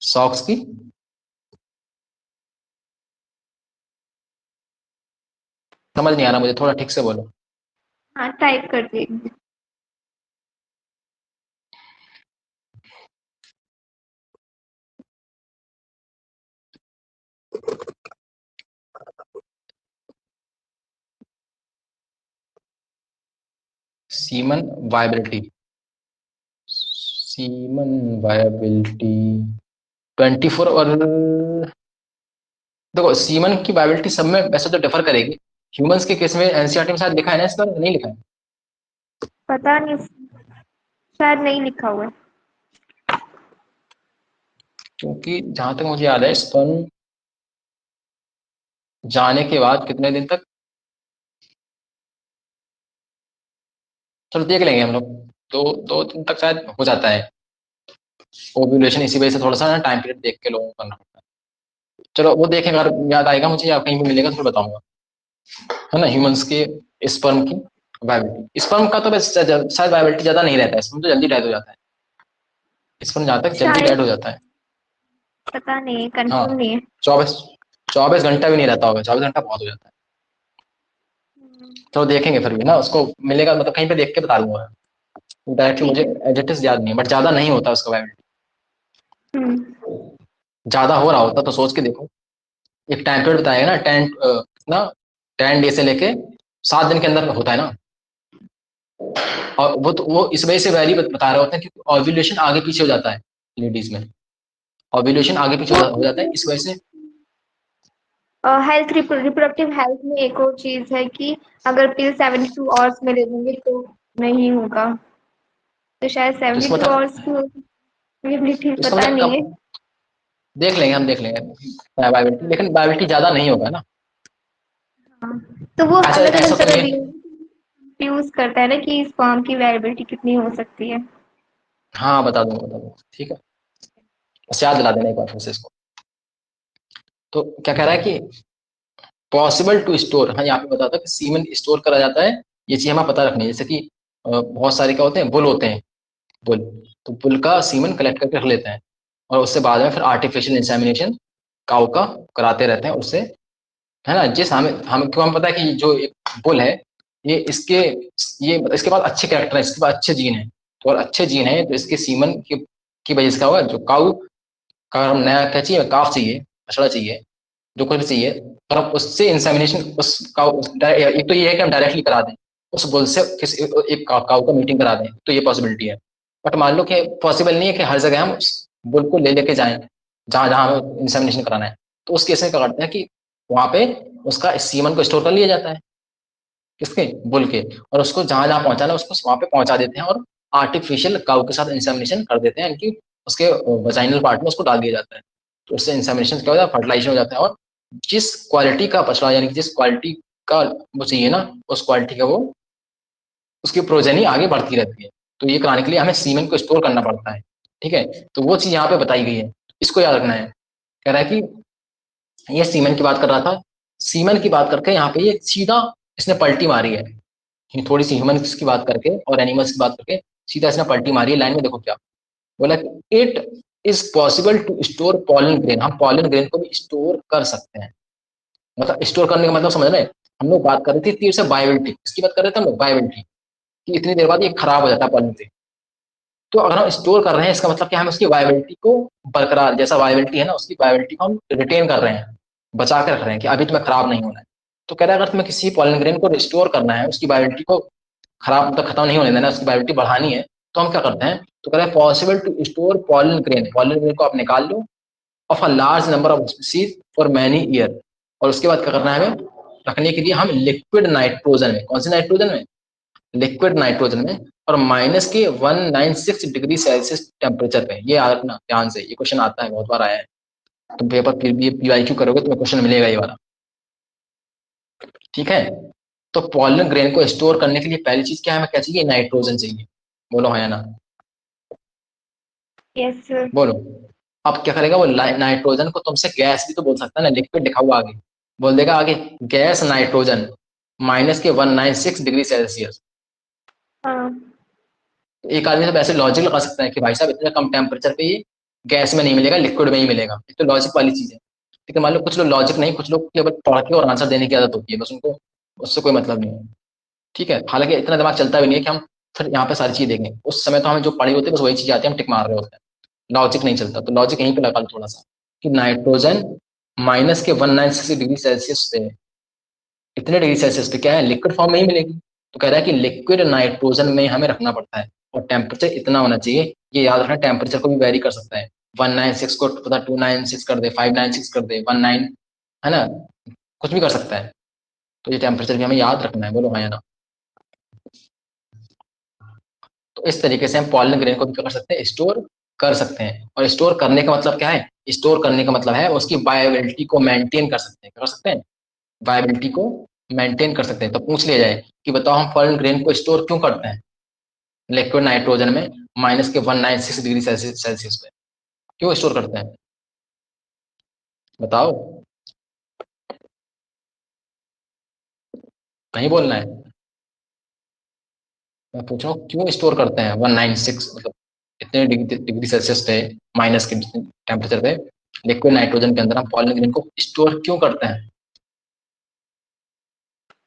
सॉक्स की, समझ नहीं आ रहा मुझे, थोड़ा ठीक से बोलो। हाँ टाइप कर दीजिए। सीमन वायबिलिटी, सीमन वायबिलिटी 24, और देखो सीमन की वायबिलिटी सब में वैसे तो डिफर करेगी। ह्यूमंस के केस में एनसीईआरटी में शायद लिखा है ना इसका, नहीं लिखा है, पता नहीं, शायद नहीं लिखा हुआ है। क्योंकि जहां तक मुझे याद है, स्पर्म जाने के बाद कितने दिन तक, चलो देख लेंगे हम लोग, 2 दिन तक शायद हो जाता है ओव्यूलेशन। इसी वजह से थोड़ा सा ना टाइम पीरियड देख के लोगों को करना पड़ता है। चलो वो देखेंगे, अगर याद आएगा मुझे या कहीं भी मिलेगा तो फिर बताऊंगा, है ना। ह्यूमंस के स्पर्म की वायबिलिटी, स्पर्म का तो बस शायद वायबिलिटी ज्यादा नहीं रहता है, स्पर्म तो जल्दी डेड हो जाता है, स्पर्म जहाँ तक जल्दी शायद, डेड हो जाता है। पता नहीं, हाँ, कंफर्म नहीं है। 24 24 घंटा भी नहीं रहता होगा, 24 घंटा बहुत हो जाता है। तो देखेंगे फिर भी ना, उसको मिलेगा मतलब कहीं पे देख के बता दूंगा। डायरेक्टली ठीक मुझे है। एडजेक्टिव्स याद नहीं है, बट ज्यादा नहीं होता उसका वाइबिलिटी। हम्म। ज्यादा हो रहा होता तो सोच के देखो, एक टाइम पीरियड बताएगा ना, 10 डे से लेके 7 दिन के अंदर होता है ना। और वो इस वजह से वैरी बता रहे होते हैं क्योंकि ओव्यूलेशन आगे पीछे हो जाता है लेडीज में। ओव्यूलेशन आगे पीछे वो हो जाता है इस वजह से। हेल्थ, रिप्रोडक्टिव हेल्थ में एक और चीज है कि अगर पिल 72 आवर्स में ले लेंगे तो नहीं होगा। तो शायद तो सेवेंटी इसका टू मतलब, आवर्स की एबिलिटी इसका पता मतलब नहीं है। कब देख लेंगे, हम देख लेंगे वाइबिलिटी, लेकिन वाइबिलिटी ज्यादा नहीं होगा ना। हाँ, तो वो ऐसा अलग अलग ऐसा तो तरह नहीं है। यूज करता है ना कि इस फॉर्म की वेलिडिटी कितनी हो सकती है। हाँ बता दूंगा, ठीक है। बस याद दिला देना एक बार फिर से इसको। तो क्या कह रहा है कि पॉसिबल टू स्टोर, हाँ यहाँ पे बताता है कि सीमेंट स्टोर करा जाता है। ये चीज हमें पता रखनी है, जैसे कि बहुत सारे क्या होते हैं, बुल होते हैं, बुल। तो बुल का सीमेंट कलेक्ट करके रख लेते हैं, और उससे बाद में फिर आर्टिफिशियल इंसेमिनेशन काऊ का कराते रहते हैं उससे, है ना। जिस हमें क्यों हमें पता है कि जो एक बुल है, ये ये इसके पास अच्छे कैरेक्टर है, इसके पास अच्छे जीन है। तो और अच्छे जीन है तो इसके सीमन की वजह से क्या होगा, जो काऊ का हम नया क्या चाहिए, काफ चाहिए, बछड़ा चाहिए, जो कुछ भी चाहिए, और हम उससे इंसेमिनेशन एक तो ये है कि हम डायरेक्टली करा दें, उस बुल से किसी एक काऊ का मीटिंग करा दें, तो ये पॉसिबिलिटी है। बट मान लो कि पॉसिबल नहीं है कि हर जगह हम उस बुल को ले लेके जाएं जहां जहां हमें इंसेमिनेशन कराना है। तो उस केस में क्या करते हैं कि वहां पे उसका सीमन को स्टोर कर लिया जाता है, किसके, बुल के। और उसको जहां जहां पहुंचाना है उसको वहां पे पहुंचा देते हैं, और आर्टिफिशियल काऊ के साथ इंसेमिनेशन कर देते हैं, इनकी उसके वजाइनल पार्ट में उसको डाल दिया जाता है। तो उससे इंसेमिनेशन क्या होता है, फर्टिलाइजेशन हो जाता है, और जिस क्वालिटी का बछड़ा, यानी कि जिस क्वालिटी का वो चाहिए ना, उस क्वालिटी का वो उसकी प्रोजेनी आगे बढ़ती रहती है। तो ये कराने के लिए हमें सीमेन को स्टोर करना पड़ता है, ठीक है। तो वो चीज यहाँ पे बताई गई है, इसको याद रखना है। कह रहा है कि ये सीमेन की बात कर रहा था, सीमेन की बात करके यहाँ पे ये सीधा इसने पलटी मारी है। ये थोड़ी सी ह्यूमंस की बात करके और एनिमल्स की बात करके सीधा इसने पलटी मारी है। लाइन में देखो क्या बोला, it is possible to store pollen grain, हम पॉलन ग्रेन को भी स्टोर कर सकते हैं। मतलब स्टोर करने का मतलब समझ रहे हैं। हम लोग बात कर रहे थे तीर से बायोबिलिटी, इसकी बात कर रहे थे हम लोग बायोबिलिटी, कि इतनी देर बाद ये खराब हो जाता है पॉलन ग्रेन। तो अगर हम स्टोर कर रहे हैं इसका मतलब क्या, हम उसकी वायबिलिटी को बरकरार, जैसा वायबिलिटी है ना उसकी वायबिलिटी को हम रिटेन कर रहे हैं, बचा के रख रहे हैं कि अभी तुम्हें खराब नहीं होना है। तो कह रहा है अगर तुम्हें किसी पॉलन ग्रेन को रिस्टोर करना है, उसकी वायबिलिटी को खराब तक खत्म नहीं होने देना, उसकी वायबिलिटी बढ़ानी है, तो हम क्या करते हैं, तो कह रहे हैं possible to store pollen grain को आप निकाल लो of a large number of species for many year. और उसके बाद क्या करना है हमें, रखने के लिए हम लिक्विड नाइट्रोजन में, कौन से नाइट्रोजन में, लिक्विड नाइट्रोजन में, और -196 डिग्री सेल्सियस टेम्परेचर पे। ये याद रखना ध्यान से, ये क्वेश्चन आता है, बहुत बार आया है। तुम पेपर पीवाईक्यू करोगे तुम्हें क्वेश्चन मिलेगा ये वाला, ठीक है। तो पॉलन ग्रेन को स्टोर करने के लिए पहली चीज क्या है, हमें क्या चाहिए, नाइट्रोजन चाहिए। बोलो हाँ या ना, यस सर। बोलो। अब क्या करेगा वो, नाइट्रोजन को तुमसे गैस भी तो बोल सकता है ना, लिक्विड लिखा हुआ आगे, बोल देगा आगे गैस नाइट्रोजन -196 डिग्री सेल्सियस। हाँ। तो एक आदमी सब ऐसे लॉजिक लगा सकता है कि भाई साहब इतने कम टेम्परेचर पे ये गैस में नहीं मिलेगा, लिक्विड में ही मिलेगा, ये तो लॉजिक वाली चीज है। लेकिन मान लो कुछ लोग लॉजिक नहीं, कुछ लोग केवल पढ़ के और आंसर देने की आदत होती है, बस उनको उससे कोई मतलब नहीं है, ठीक है। हालांकि इतना दिमाग चलता भी नहीं है कि हम फिर यहाँ पे सारी चीज देखें, उस समय तो हमें जो पढ़ी होती है बस वही चीज आती है, हम टिक मार रहे होते हैं, लॉजिक नहीं चलता। तो लॉजिक यहीं पे लगा लो थोड़ा सा, कि नाइट्रोजन -196 डिग्री सेल्सियस पे, इतने डिग्री सेल्सियस पे क्या है, लिक्विड फॉर्म में ही मिलेगी। तो कह रहा है कि लिक्विड नाइट्रोजन में हमें रखना पड़ता है, और टेम्परेचर इतना होना चाहिए, ये याद रखना, टेम्परेचर को भी वेरी कर सकता है। 196 को पता 296 कर दे, 596 कर दे, 19, है ना, कुछ भी कर सकता है। तो ये टेम्परेचर भी हमें याद रखना है, बोलो हाँ या ना। तो इस तरीके से हम पॉलन ग्रेन को भी क्या कर सकते हैं, स्टोर कर सकते हैं। और स्टोर करने का मतलब क्या है, स्टोर करने का मतलब है उसकी बायोबिलिटी को मेंटेन कर सकते हैं, क्या कर सकते हैं, वायबिलिटी को मेंटेन कर सकते हैं। तो पूछ लिया जाए कि बताओ हम फॉरेन ग्रेन को स्टोर क्यों करते हैं लिक्विड नाइट्रोजन में -196 डिग्री सेल्सियस पे, क्यों स्टोर करते हैं, बताओ। नहीं बोलना है, मैं पूछ रहा हूँ क्यों स्टोर करते हैं 196, मतलब इतने डिग्री सेल्सियस पे, माइनस के टेम्परेचर पे लिक्विड नाइट्रोजन के अंदर हम पॉलिन ग्रेन को स्टोर क्यों करते हैं।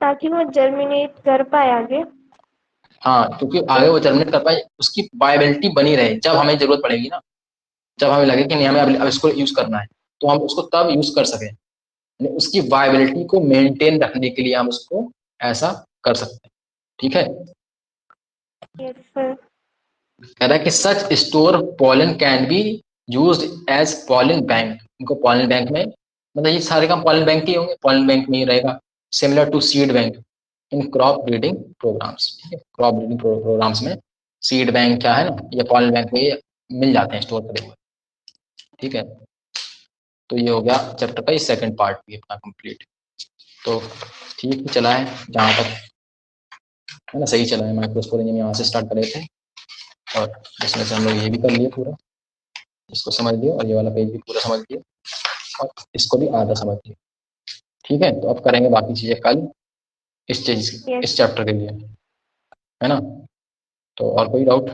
ताकि वो जर्मिनेट कर पाए आगे। हाँ, क्योंकि आगे वो जर्मिनेट कर पाए, उसकी वायबिलिटी बनी रहे, जब हमें जरूरत पड़ेगी ना, जब हमें लगे कि नहीं हमें अब इसको यूज करना है, तो हम उसको तब यूज कर सकें। यानी उसकी वायबिलिटी को मेंटेन रखने के लिए हम उसको ऐसा कर सकते हैं। ठीक है। Yes sir. कह रहा है कि such store pollen can be used as pollen bank. इनको पॉलन बैंक में, मतलब ये सारे काम पॉलन बैंक के ही होंगे, पॉलन बैंक में ही रहेगा। Similar to seed bank in crop breeding programmes. ठीक है, क्रॉप ब्रीडिंग प्रोग्राम्स में सीड बैंक क्या है ना, ये पॉलन बैंक में ये मिल जाते हैं स्टोर करे हुए। ठीक है, तो ये हो गया चैप्टर का ये सेकंड पार्ट भी अपना कंप्लीट। तो ठीक ही चला है जहाँ तक, है ना, सही चला है। माइक्रोस्पोरेंजियम में यहाँ से स्टार्ट कर रहे थे, और इसमें से हम लोग ये भी कर लिए पूरा, इसको समझ लिया, और ये वाला पेज भी पूरा समझ लिया, और इसको भी आधा समझ लिया। ठीक है, तो अब करेंगे बाकी चीजें कल इस चीज यस। इस चैप्टर के लिए, है ना। तो और कोई डाउट?